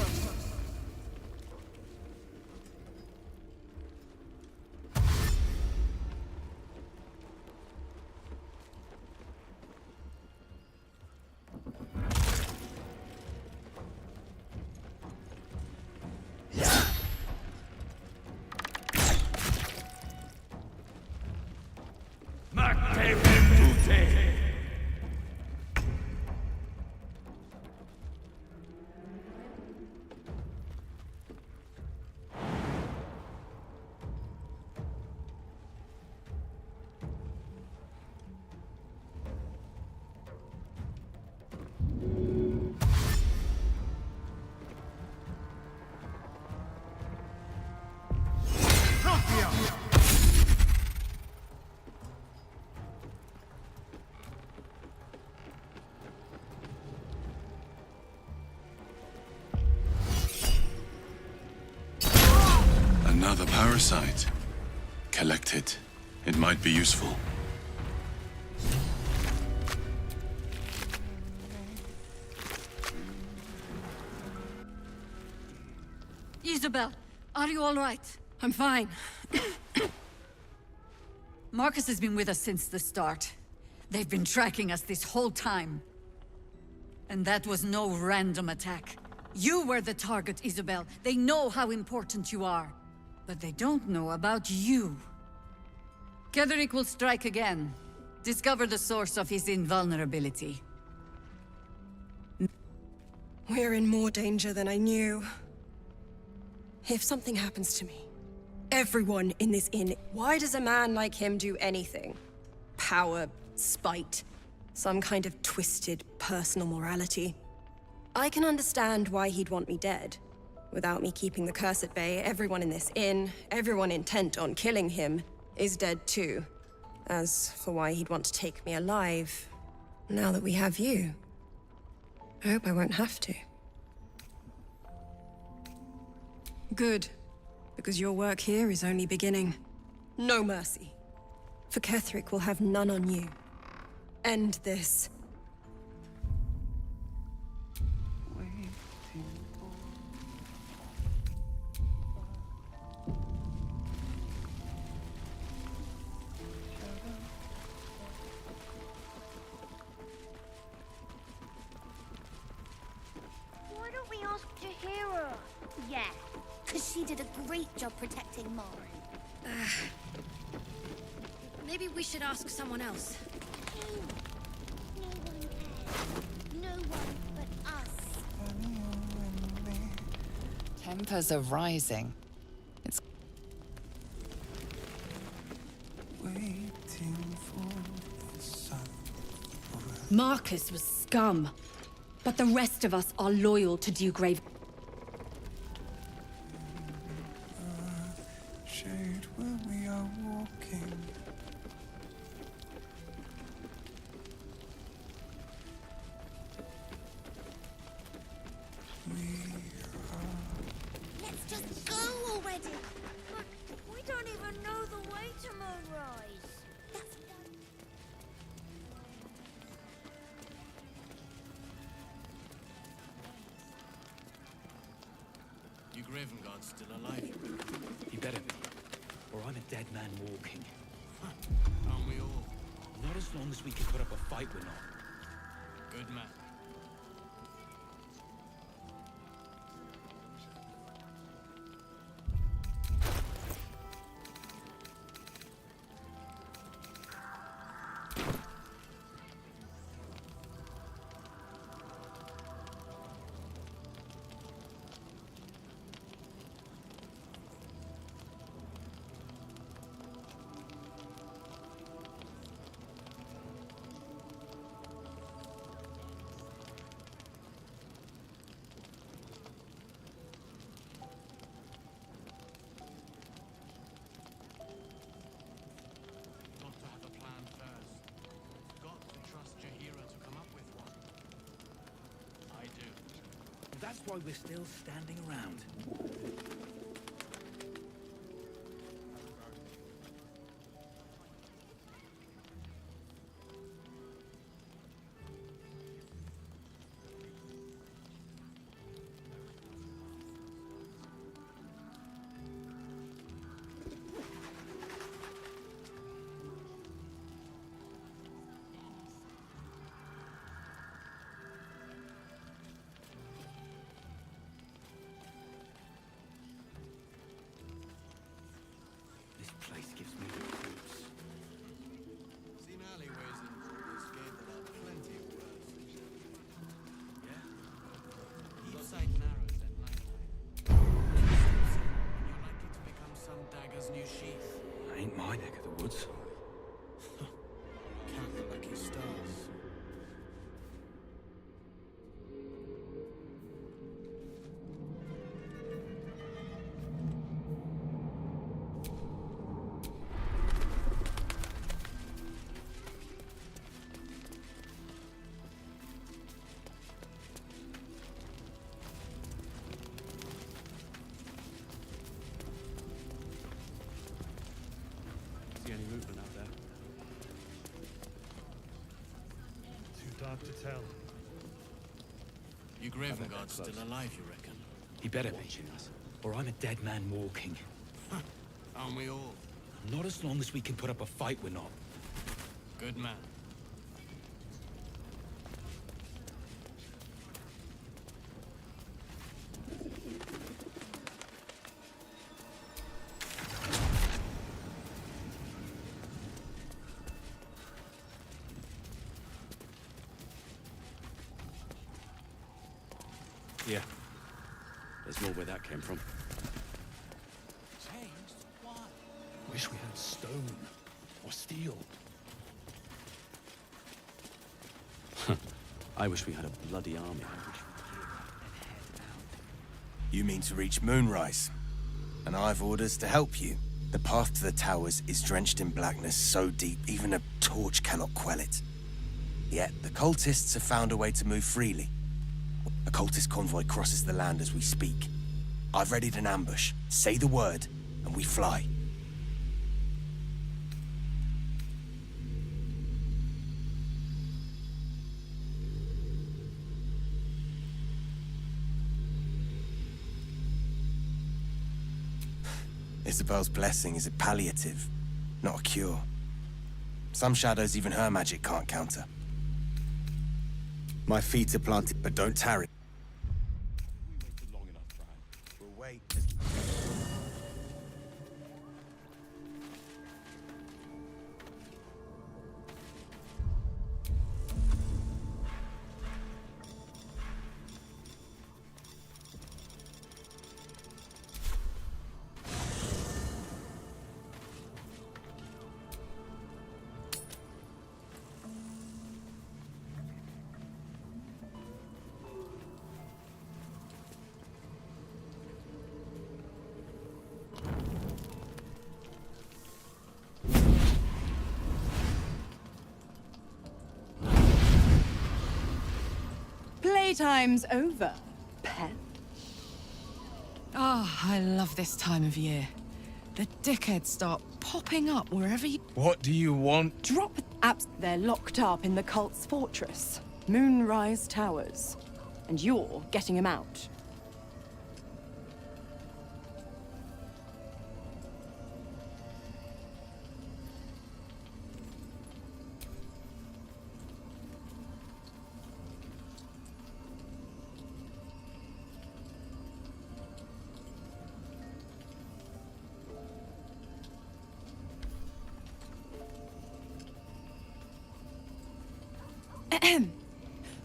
Another parasite. Collect it. It might be useful. Isabel, are you all right? I'm fine. Marcus has been with us since the start. They've been tracking us this whole time. And that was no random attack. You were the target, Isabel. They know how important you are. But they don't know about you. Ketheric will strike again. Discover the source of his invulnerability. We're in more danger than I knew. If something happens to me, everyone in this inn, why does a man like him do anything? Power, spite, some kind of twisted personal morality. I can understand why he'd want me dead. Without me keeping the curse at bay, everyone in this inn, everyone intent on killing him, is dead too. As for why he'd want to take me alive, now that we have you, I hope I won't have to. Good, because your work here is only beginning. No mercy. For Ketheric will have none on you. End this. Why don't we ask Jaheira? Yeah, because she did a great job protecting Maren. Maybe we should ask someone else. No one but us. Tempers are rising. It's Marcus was scum, but the rest of us are loyal to Dewgrave. Shade where we are walking. Let's just go already. We don't even know the way to Moonrise. You Gravengard's still alive, you reckon? He better be, or I'm a dead man walking. Aren't we all? Not as long as we can put up a fight, we're not. Good man. That's why we're still standing around. This place gives me the creeps. Seen alleyways in this game that are plenty worse. Yeah? Each side narrows at night time. You're likely to become some dagger's new sheath. Ain't my neck of the woods. Count the lucky stars. See any movement out there? Too dark to tell. You Gravengard's still alive, you reckon? He better be, or I'm a dead man walking. Aren't we all? Not as long as we can put up a fight, we're not. Good man. Yeah. There's more where that came from. Changed? Why? Wish we had stone or steel. I wish we had a bloody army. You mean to reach Moonrise? And I've orders to help you. The path to the towers is drenched in blackness so deep even a torch cannot quell it. Yet the cultists have found a way to move freely. A cultist convoy crosses the land as we speak. I've readied an ambush. Say the word, and we fly. Isabel's blessing is a palliative, not a cure. Some shadows even her magic can't counter. My feet are planted, but don't tarry. We waited long enough, Brian. We'll wait. Playtime's over, pet. Ah, I love this time of year. The dickheads start popping up wherever you... What do you want? Drop apps. They're locked up in the cult's fortress, Moonrise Towers. And you're getting them out.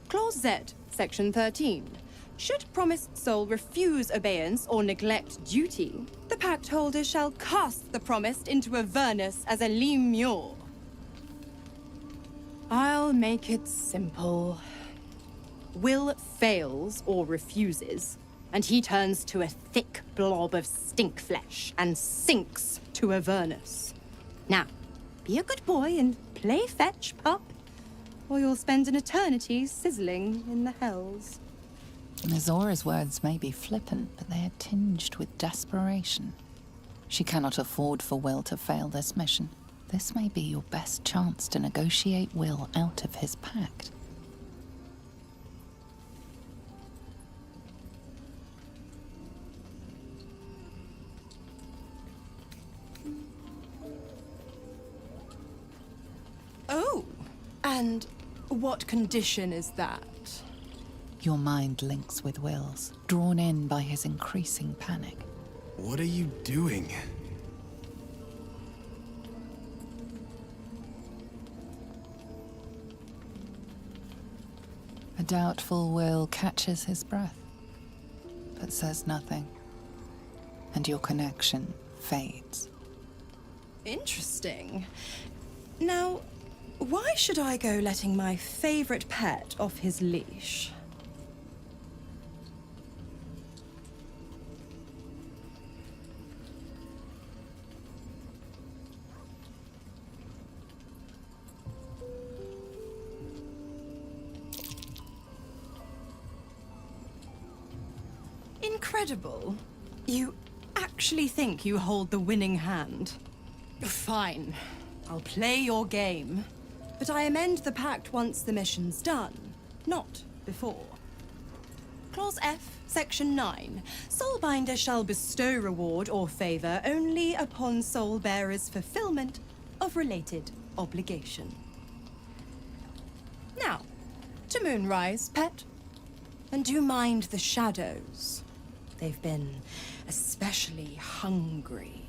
Clause Z, Section 13. Should promised soul refuse obeyance or neglect duty, the pact holder shall cast the promised into Avernus as a lemure. I'll make it simple. Will fails or refuses, and he turns to a thick blob of stink flesh and sinks to Avernus. Now, be a good boy and play fetch, pup, or you'll spend an eternity sizzling in the hells. Mizora's words may be flippant, but they are tinged with desperation. She cannot afford for Will to fail this mission. This may be your best chance to negotiate Will out of his pact. Oh, and what condition is that? Your mind links with Will's, drawn in by his increasing panic. What are you doing? A doubtful Will catches his breath, but says nothing, and your connection fades. Interesting. Now, why should I go letting my favorite pet off his leash? Incredible. You actually think you hold the winning hand? Fine. I'll play your game. But I amend the pact once the mission's done, not before. Clause F, Section 9. Soulbinder shall bestow reward or favor only upon soul-bearer's fulfillment of related obligation. Now, to Moonrise, pet. And do mind the shadows. They've been especially hungry.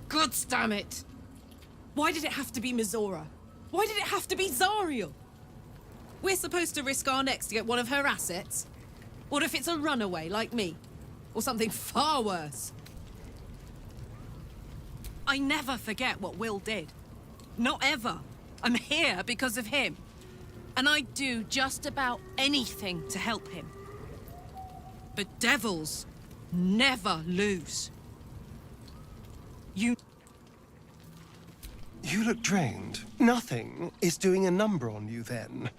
God damn it! Why did it have to be Mizora? Why did it have to be Zariel? We're supposed to risk our necks to get one of her assets? What if it's a runaway like me? Or something far worse? I never forget what Will did. Not ever. I'm here because of him. And I'd do just about anything to help him. But devils never lose. You look drained. Nothing is doing a number on you then.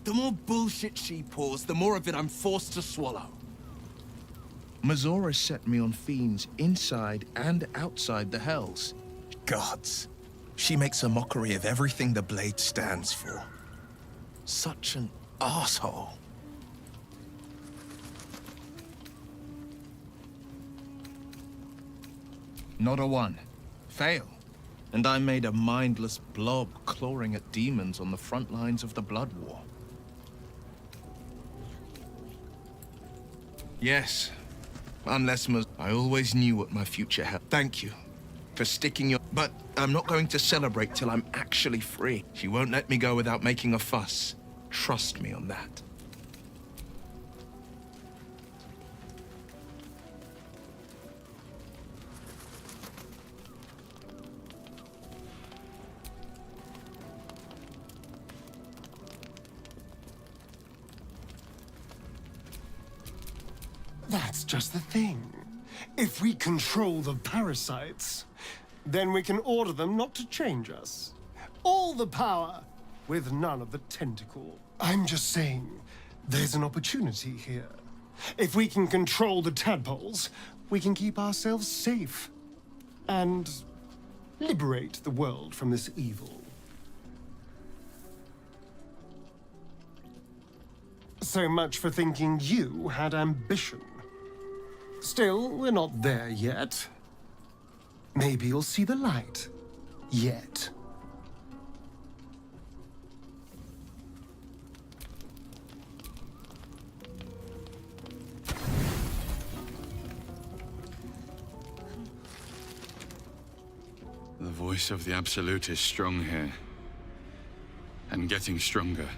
The more bullshit she pours, the more of it I'm forced to swallow. Mizora set me on fiends inside and outside the Hells. Gods. She makes a mockery of everything the Blade stands for. Such an asshole. Not a one. Fail. And I made a mindless blob clawing at demons on the front lines of the Blood War. Yes. Unless I always knew what my future held. Thank you for sticking your... But I'm not going to celebrate till I'm actually free. She won't let me go without making a fuss. Trust me on that. That's just the thing. If we control the parasites, then we can order them not to change us. All the power, with none of the tentacle. I'm just saying, there's an opportunity here. If we can control the tadpoles, we can keep ourselves safe. And liberate the world from this evil. So much for thinking you had ambition. Still, we're not there yet. Maybe you'll see the light. Yet. The voice of the Absolute is strong here. And getting stronger.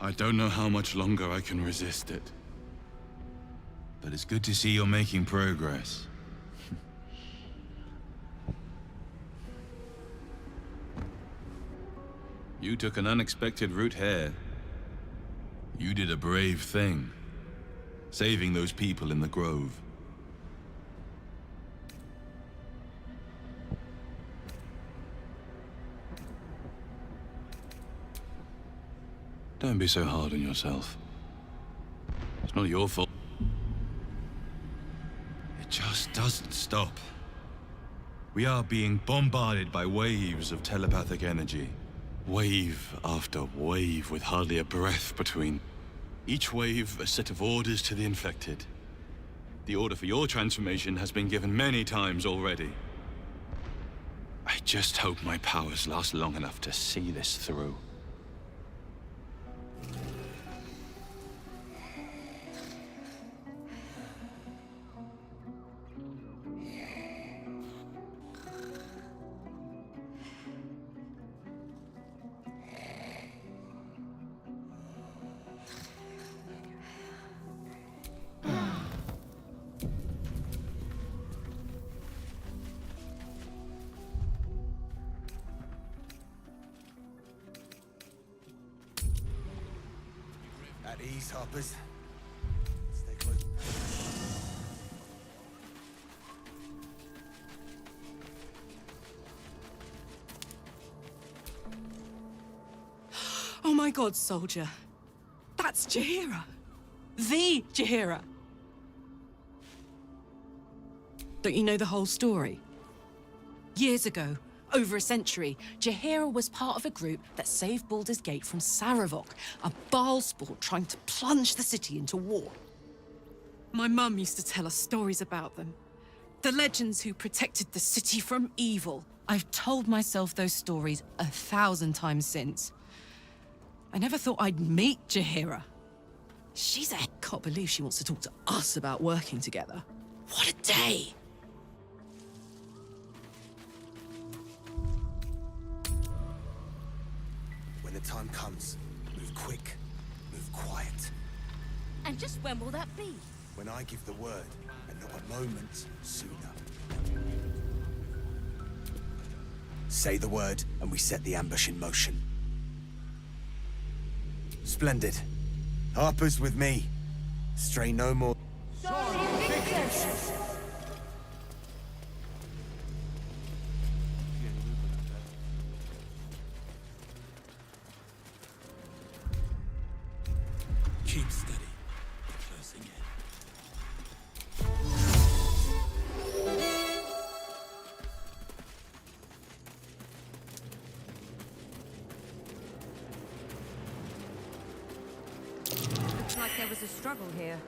I don't know how much longer I can resist it. But it's good to see you're making progress. You took an unexpected route here. You did a brave thing. Saving those people in the Grove. Don't be so hard on yourself. It's not your fault. It just doesn't stop. We are being bombarded by waves of telepathic energy. Wave after wave with hardly a breath between. Each wave a set of orders to the infected. The order for your transformation has been given many times already. I just hope my powers last long enough to see this through. At ease, Harpers. Stay close. Oh my god, soldier. That's Jaheira. The Jaheira. Don't you know the whole story? Years ago, over a century, Jaheira was part of a group that saved Baldur's Gate from Sarevok, a Baalsport trying to plunge the city into war. My mum used to tell us stories about them. The legends who protected the city from evil. I've told myself those stories 1,000 times since. I never thought I'd meet Jaheira. She's a... Can't believe she wants to talk to us about working together. What a day! When the time comes, move quick, move quiet. And just when will that be? When I give the word, and not a moment sooner. Say the word, and we set the ambush in motion. Splendid. Harper's with me. Stray no more. Keep steady. Closing in. Looks like there was a struggle here.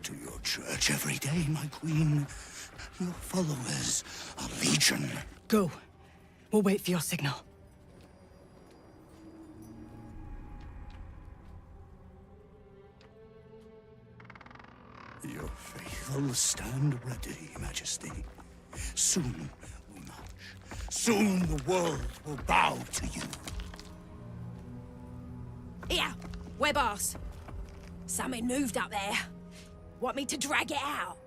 To your church every day, my queen. Your followers are legion. Go. We'll wait for your signal. Your faithful stand ready, Majesty. Soon we march. Soon the world will bow to you. Here, we're boss. Something moved up there. Want me to drag it out?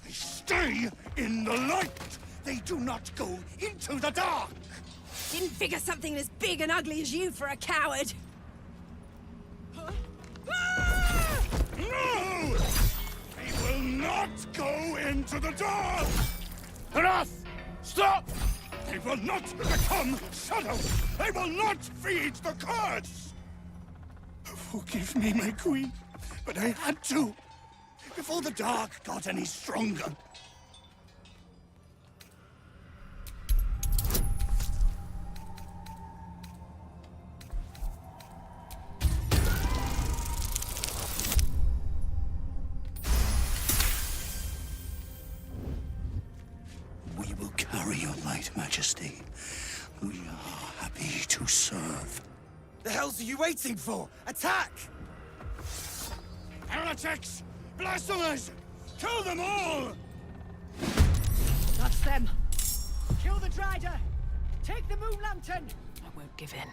They stay in the light. They do not go into the dark. Didn't figure something as big and ugly as you for a coward. No! They will not go into the dark! Enough! Stop! They will not become shadow! They will not feed the curse! Forgive me, my queen, but I had to, before the dark got any stronger. We will carry your light, Majesty. We are happy to serve. The hells are you waiting for? Attack! Heretics! Blasphemers! Kill them all! That's them. Kill the Drider! Take the Moon Lantern! I won't give in.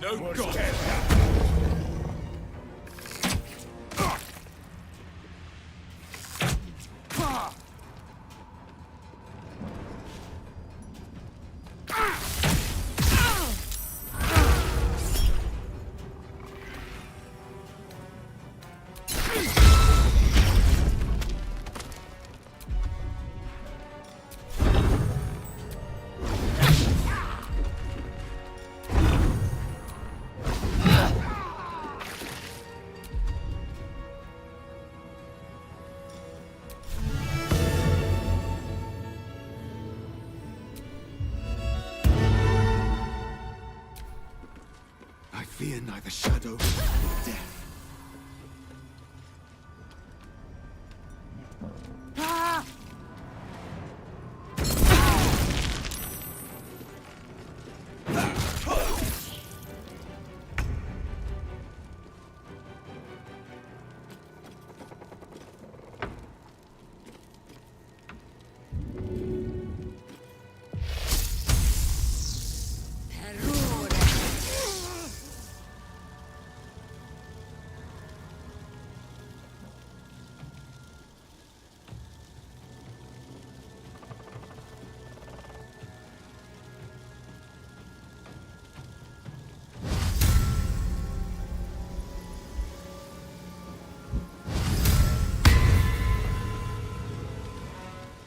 No god! I fear neither shadow nor death.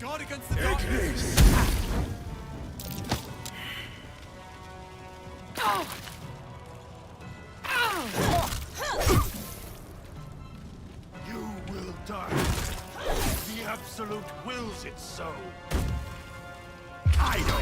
Guard against the darkness! You will die. The Absolute wills it so. idle!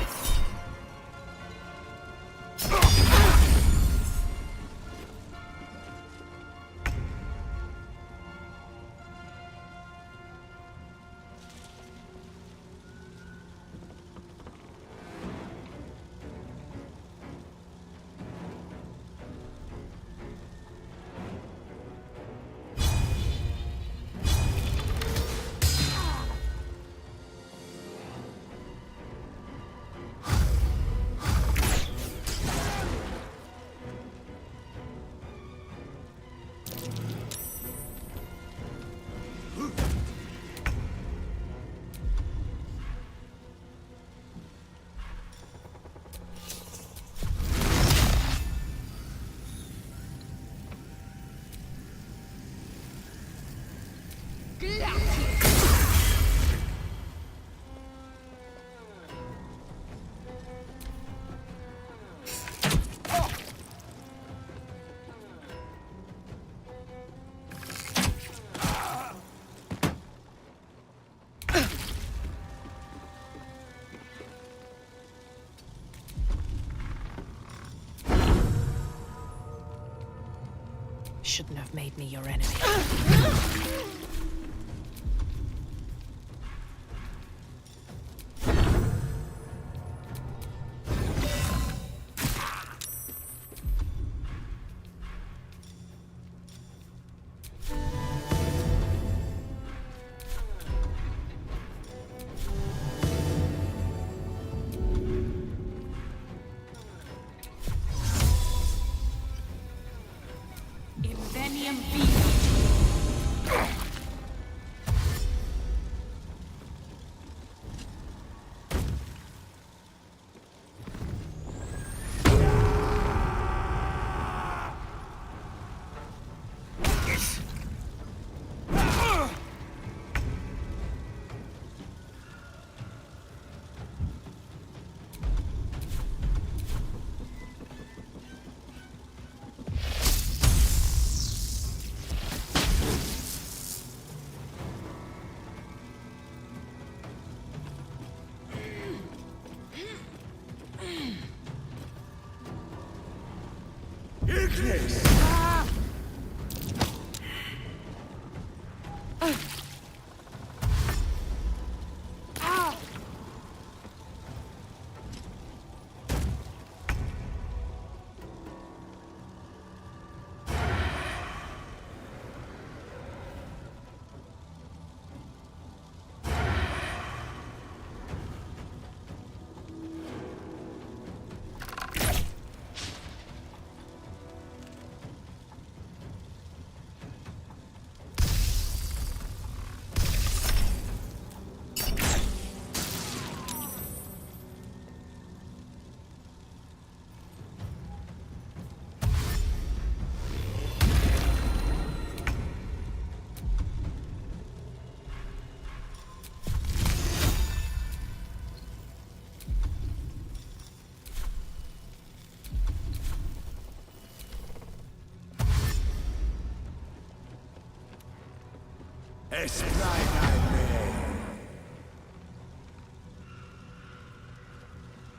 Shouldn't have made me your enemy. Invenium Ignis!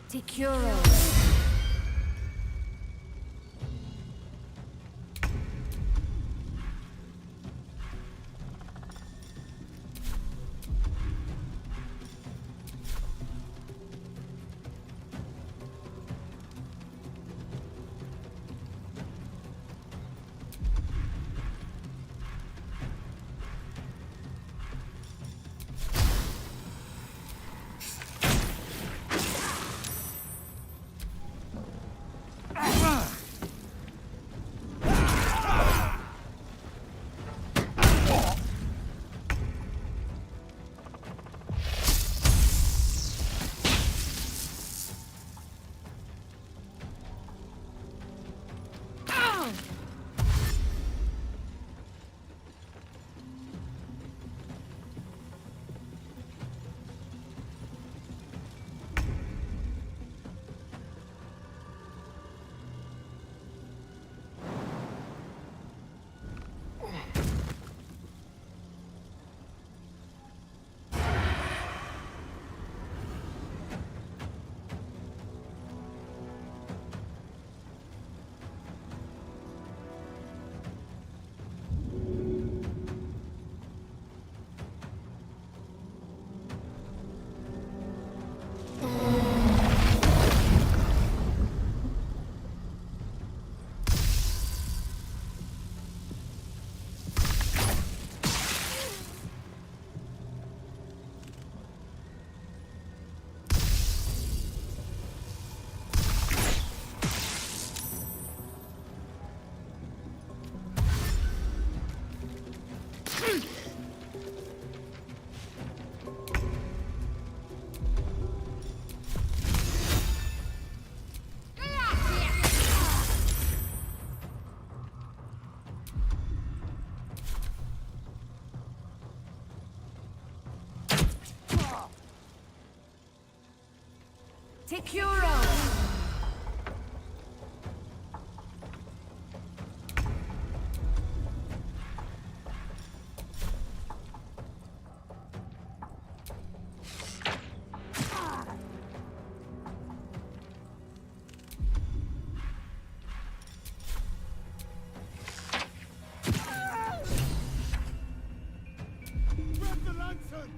Securo. Take your own. Grab the lantern!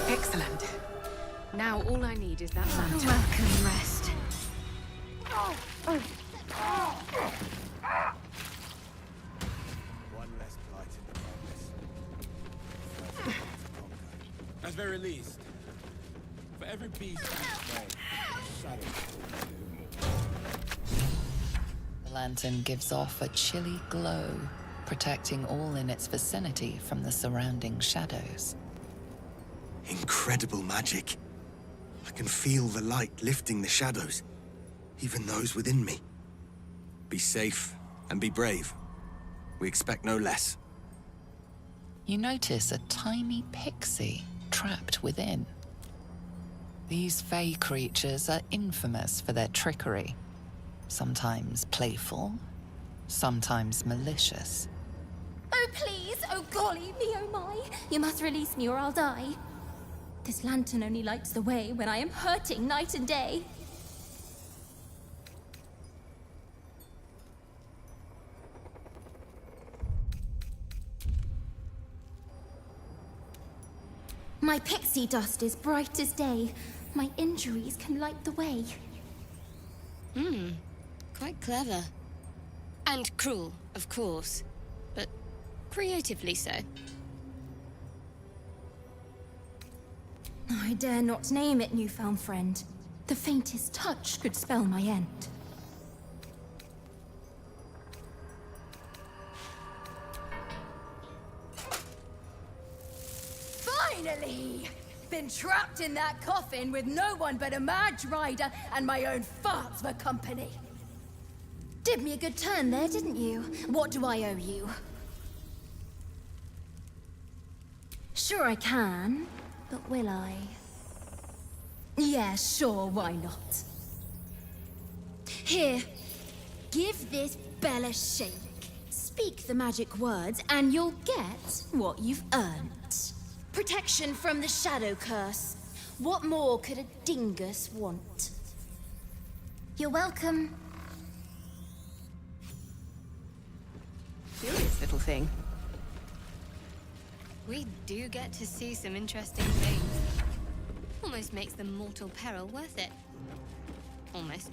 Excellent. Now all I need is that lantern. Welcome, rest. One less plight in the darkness. At very least, for every beast each day, shadow. The lantern gives off a chilly glow, protecting all in its vicinity from the surrounding shadows. Incredible magic. I can feel the light lifting the shadows, even those within me. Be safe and be brave. We expect no less. You notice a tiny pixie trapped within. These fey creatures are infamous for their trickery. Sometimes playful, sometimes malicious. Oh, please! Oh, golly me, oh my! You must release me or I'll die. This lantern only lights the way when I am hurting night and day. My pixie dust is bright as day. My injuries can light the way. Quite clever. And cruel, of course. But creatively so. I dare not name it, newfound friend. The faintest touch could spell my end. Finally! Been trapped in that coffin with no one but a Mad Rider and my own farts for company. Did me a good turn there, didn't you? What do I owe you? Sure I can, but will I? Yeah, sure, why not? Here, give this bell a shake. Speak the magic words and you'll get what you've earned. Protection from the shadow curse. What more could a dingus want? You're welcome. Curious little thing. We do get to see some interesting things. Almost makes the mortal peril worth it. Almost.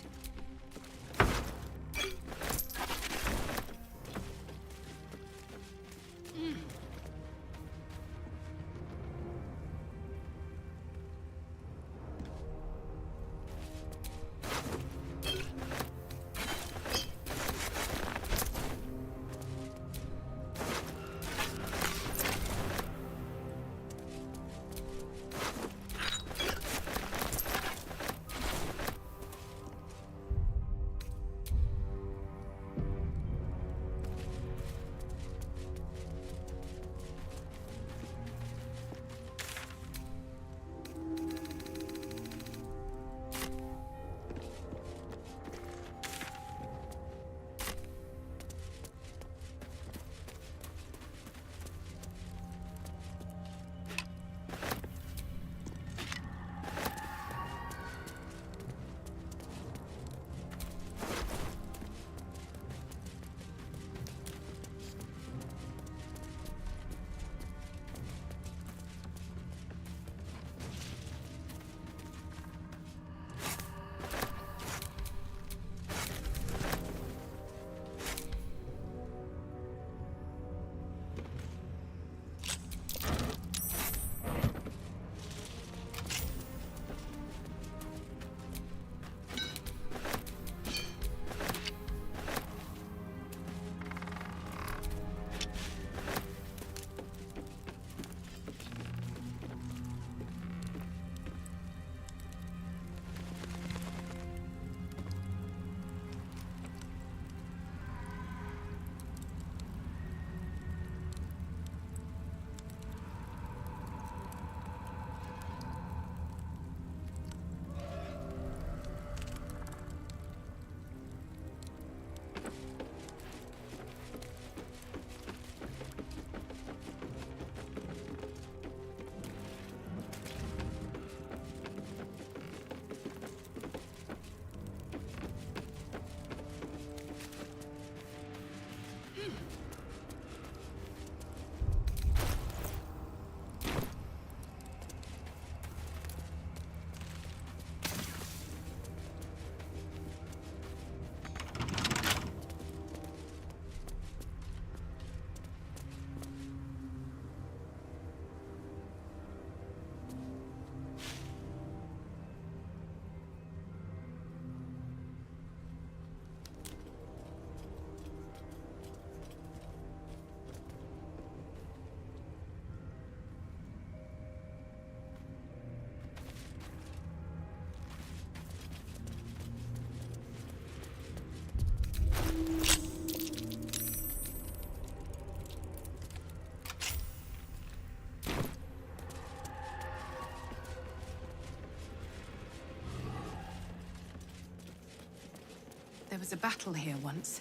There was a battle here once.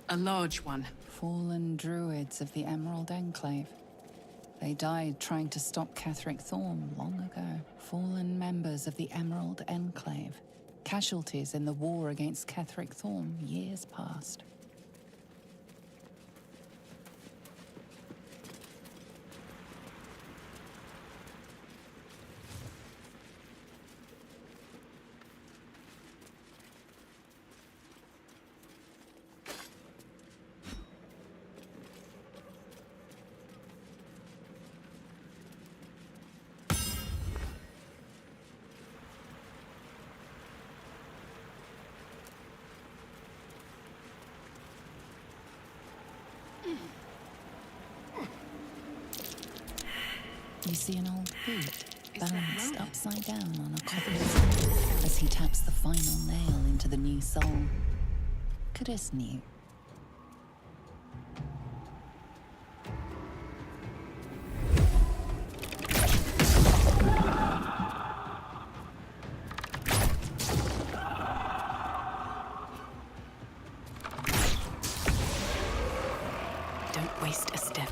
A large one. Fallen druids of the Emerald Enclave. They died trying to stop Ketheric Thorm long ago. Fallen members of the Emerald Enclave. Casualties in the war against Ketheric Thorm years past. You see an old boot balanced upside down on a copper slab as he taps the final nail into the new sole. Cadiz knew. Don't waste a step.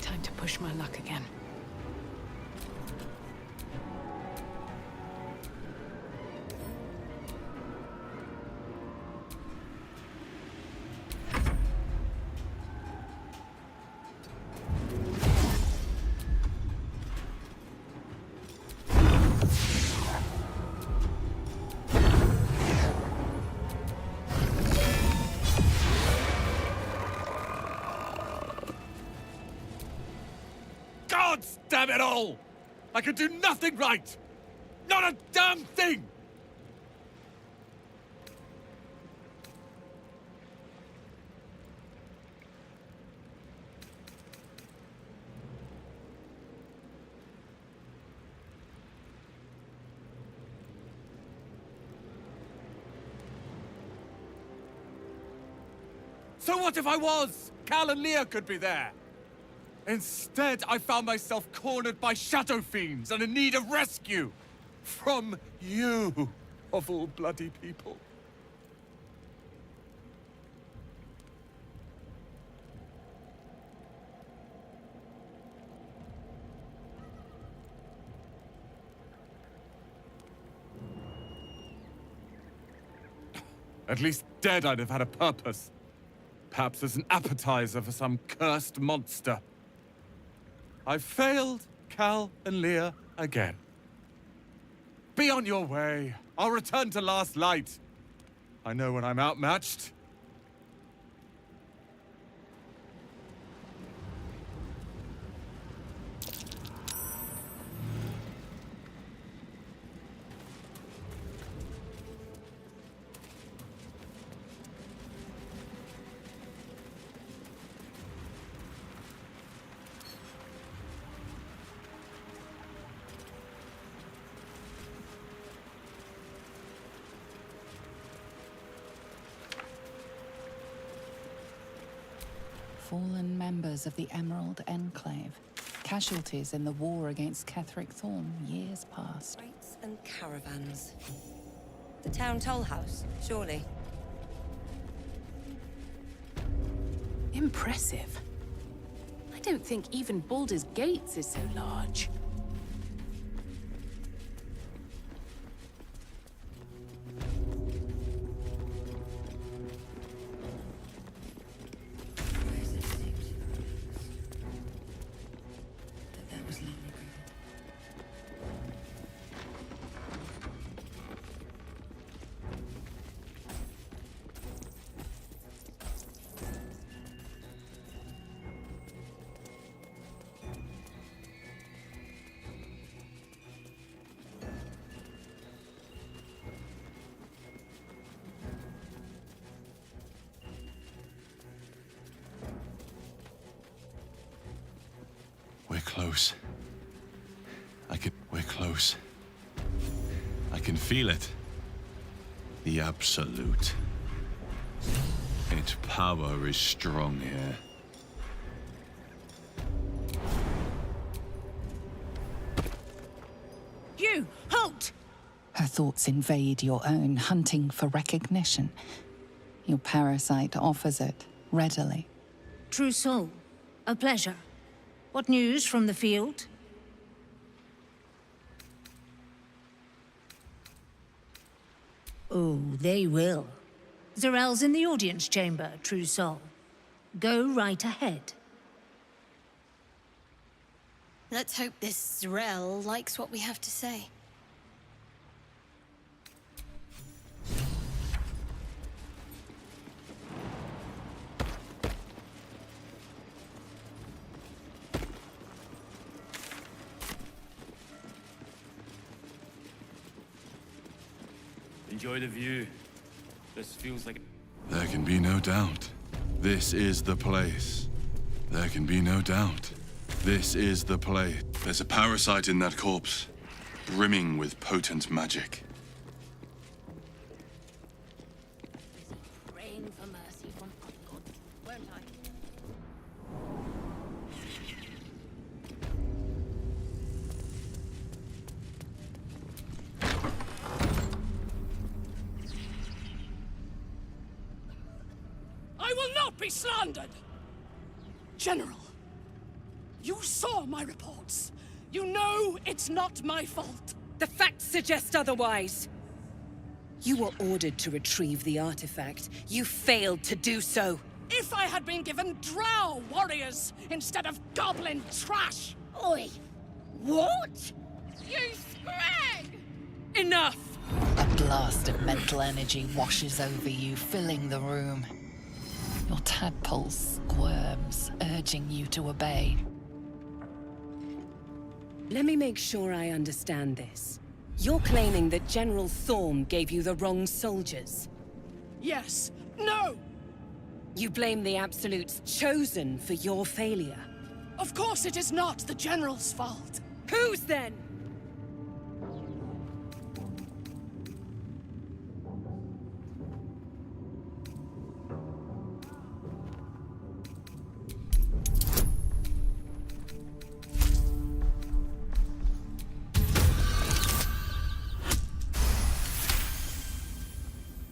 Time to push my luck again. God damn it all! I can do nothing right! Not a damn thing! So what if I was? Cal and Leah could be there. Instead, I found myself cornered by shadow fiends and in need of rescue. From you, of all bloody people. At least dead, I'd have had a purpose. Perhaps as an appetizer for some cursed monster. I failed Cal and Leah again. Be on your way. I'll return to Last Light. I know when I'm outmatched. Fallen members of the Emerald Enclave. Casualties in the war against Ketheric Thorm years past. Crates and caravans. The town toll house, surely. Impressive. I don't think even Baldur's Gates is so large. We're close. We're close. I can feel it. The Absolute. Its power is strong here. You! Halt! Her thoughts invade your own, hunting for recognition. Your parasite offers it readily. True soul. A pleasure. What news from the field? Oh, they will. Zarel's in the audience chamber, true soul. Go right ahead. Let's hope this Zarel likes what we have to say. Enjoy the view. This feels like... There can be no doubt. This is the place. There can be no doubt. This is the place. There's a parasite in that corpse, brimming with potent magic. Praying for mercy from God, weren't I? I will not be slandered! General, you saw my reports. You know it's not my fault. The facts suggest otherwise. You were ordered to retrieve the artifact. You failed to do so. If I had been given drow warriors instead of goblin trash! Oi! What? You scrag! Enough! A blast of mental energy washes over you, filling the room. Your tadpole squirms, urging you to obey. Let me make sure I understand this. You're claiming that General Thorm gave you the wrong soldiers. Yes. No! You blame the Absolute's Chosen for your failure. Of course it is not the General's fault. Whose then?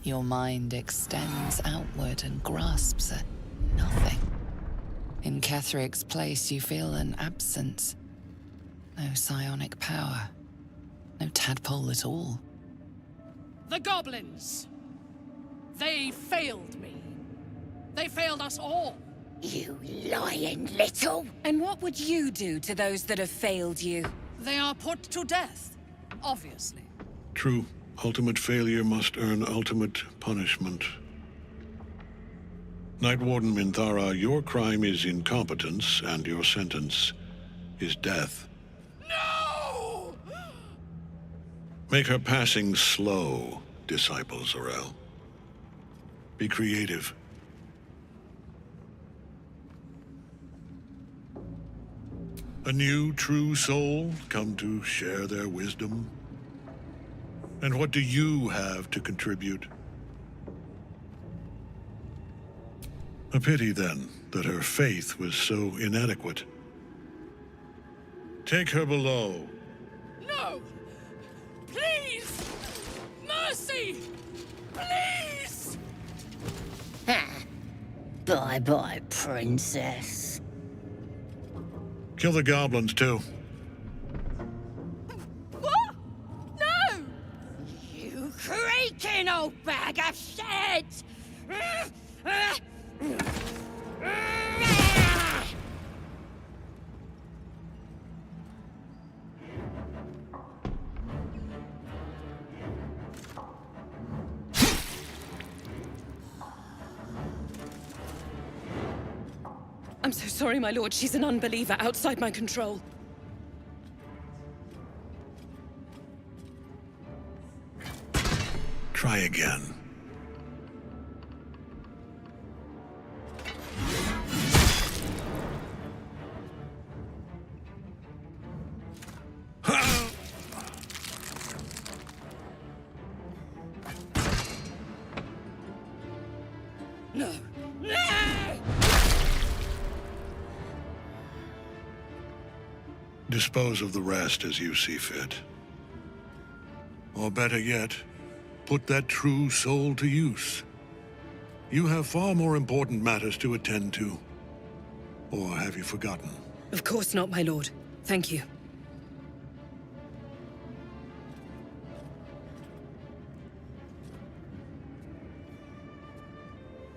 Your mind extends outward and grasps at nothing. In Ketheric's place, you feel an absence. No psionic power. No tadpole at all. The goblins! They failed me. They failed us all. You lying little! And what would you do to those that have failed you? They are put to death, obviously. True. Ultimate failure must earn ultimate punishment. Night Warden Minthara, your crime is incompetence, and your sentence is death. No! Make her passing slow, Disciple Zarel. Be creative. A new, true soul come to share their wisdom? And what do you have to contribute? A pity, then, that her faith was so inadequate. Take her below. No! Please! Mercy! Please! Bye-bye, princess. Kill the goblins, too. What? No! You creaking old bag of shit! I'm so sorry, my lord. She's an unbeliever outside my control. Try again. No! No! Dispose of the rest as you see fit. Or better yet, put that true soul to use. You have far more important matters to attend to. Or have you forgotten? Of course not, my lord. Thank you.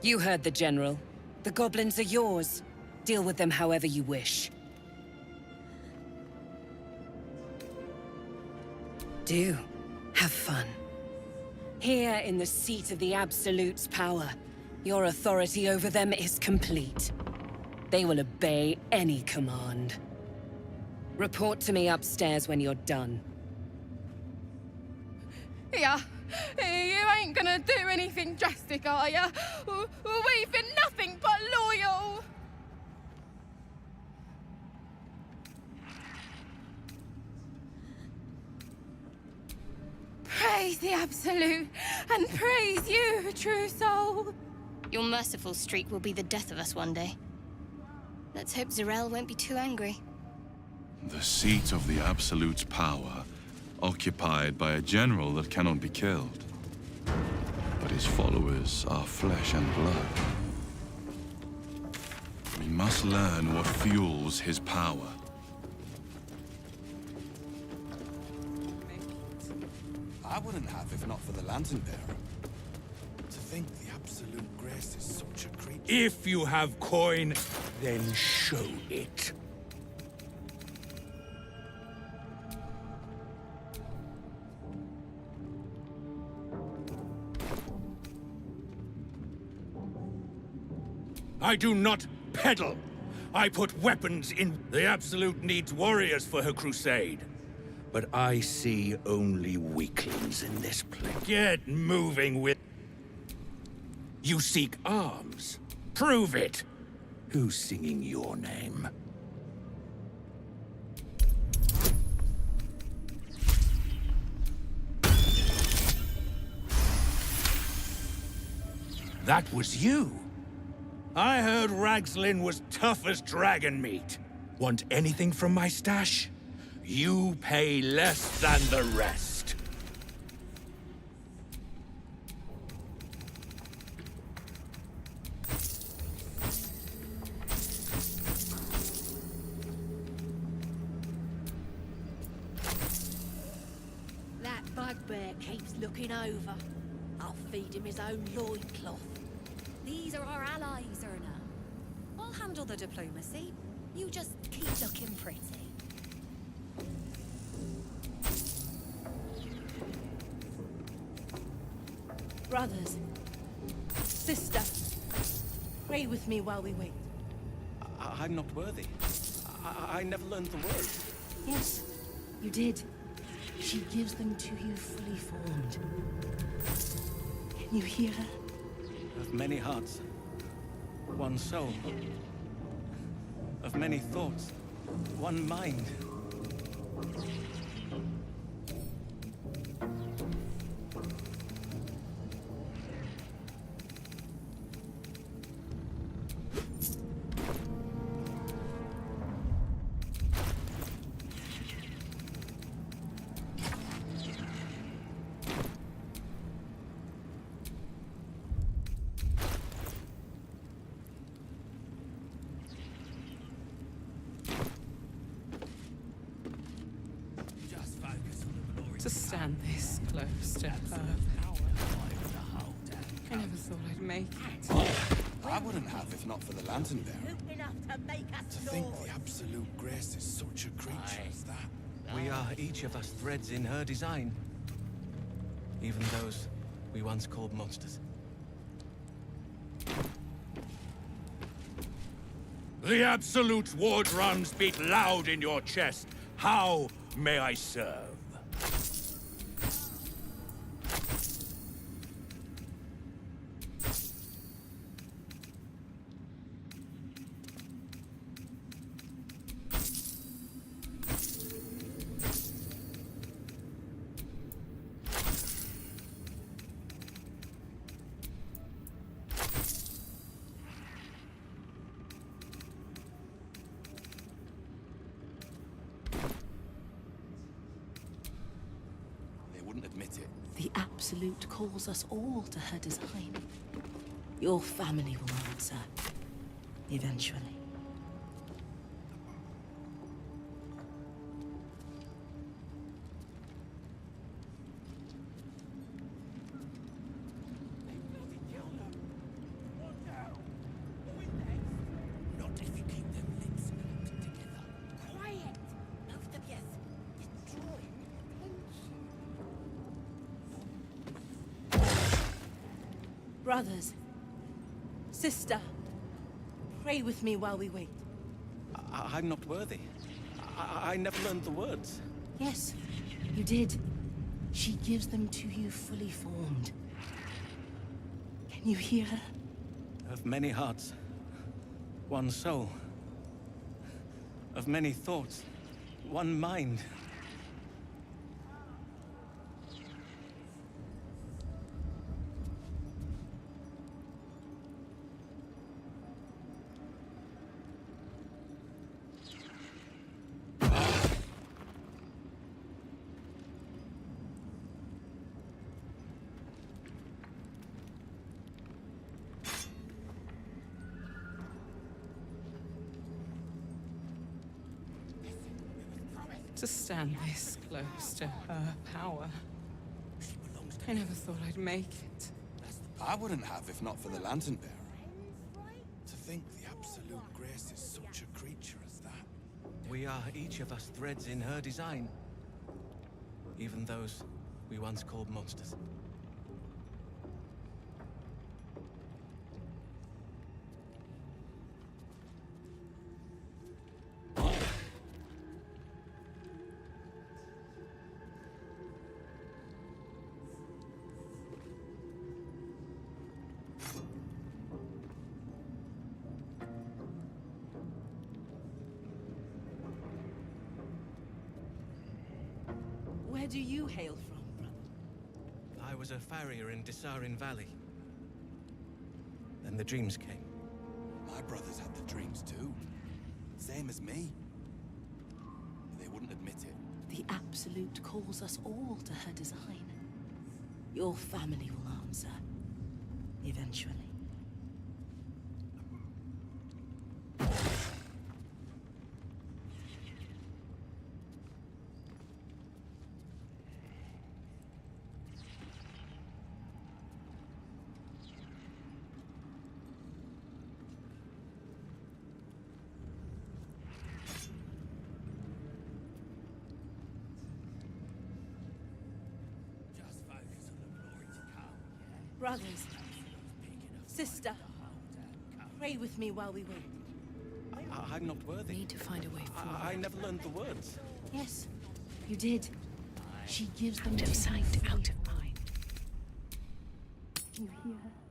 You heard the General. The goblins are yours. Deal with them however you wish. Do. Have fun. Here in the seat of the Absolute's power, your authority over them is complete. They will obey any command. Report to me upstairs when you're done. Yeah, you ain't gonna do anything drastic, are ya? We've been nothing but loyal! Praise the Absolute, and praise you, true soul! Your merciful streak will be the death of us one day. Let's hope Zarel won't be too angry. The seat of the Absolute's power, occupied by a general that cannot be killed. But his followers are flesh and blood. We must learn what fuels his power. I wouldn't have if not for the Lantern Bearer. To think the Absolute Grace is such a creature. If you have coin, then show it. I do not peddle. I put weapons in. The Absolute needs warriors for her crusade. But I see only weaklings in this place. Get moving with... You seek arms. Prove it. Who's singing your name? That was you. I heard Ragzlin was tough as dragon meat. Want anything from my stash? You pay less than the rest. That bugbear keeps looking over. I'll feed him his own loincloth. These are our allies, Erna. I'll handle the diplomacy. You just keep looking pretty. Brothers, sister, pray with me while we wait. I'm not worthy. I never learned the word. Yes, you did. She gives them to you fully formed. Can you hear her? Of many hearts, one soul. Of many thoughts, one mind. To stand this close to her. I never thought I'd make it. I wouldn't have if not for the Lantern Bearer. Enough to make us To think the Absolute Grace is such a creature as that. We are each of us threads in her design. Even those we once called monsters. The Absolute's war drums beat loud in your chest. How may I serve? wouldn't admit it. The Absolute calls us all to her design. Your family will answer. Eventually. Not if you keep them lips locked together. Quiet! Both of yes. It's drawing attention. Brothers. Sister. Pray with me while we wait. I'm not worthy. I never learned the words. Yes, you did. She gives them to you fully formed. Can you hear her? Of many hearts, one soul. Of many thoughts, one mind. To stand this close to her power. I never thought I'd make it. I wouldn't have if not for the Lantern Bearer. To think the Absolute Grace is such a creature as that. We are each of us threads in her design. Even those we once called monsters. Where do you hail from, brother? I was a farrier in Desarin Valley. Then the dreams came. My brothers had the dreams too. Same as me. They wouldn't admit it. The Absolute calls us all to her design. Your family will answer. Eventually. Brothers, sister, pray with me while we wait. I'm not worthy. Need to find a way forward. I never learned the words. Yes, you did. She gives them Out of sight, out of mind. You hear her?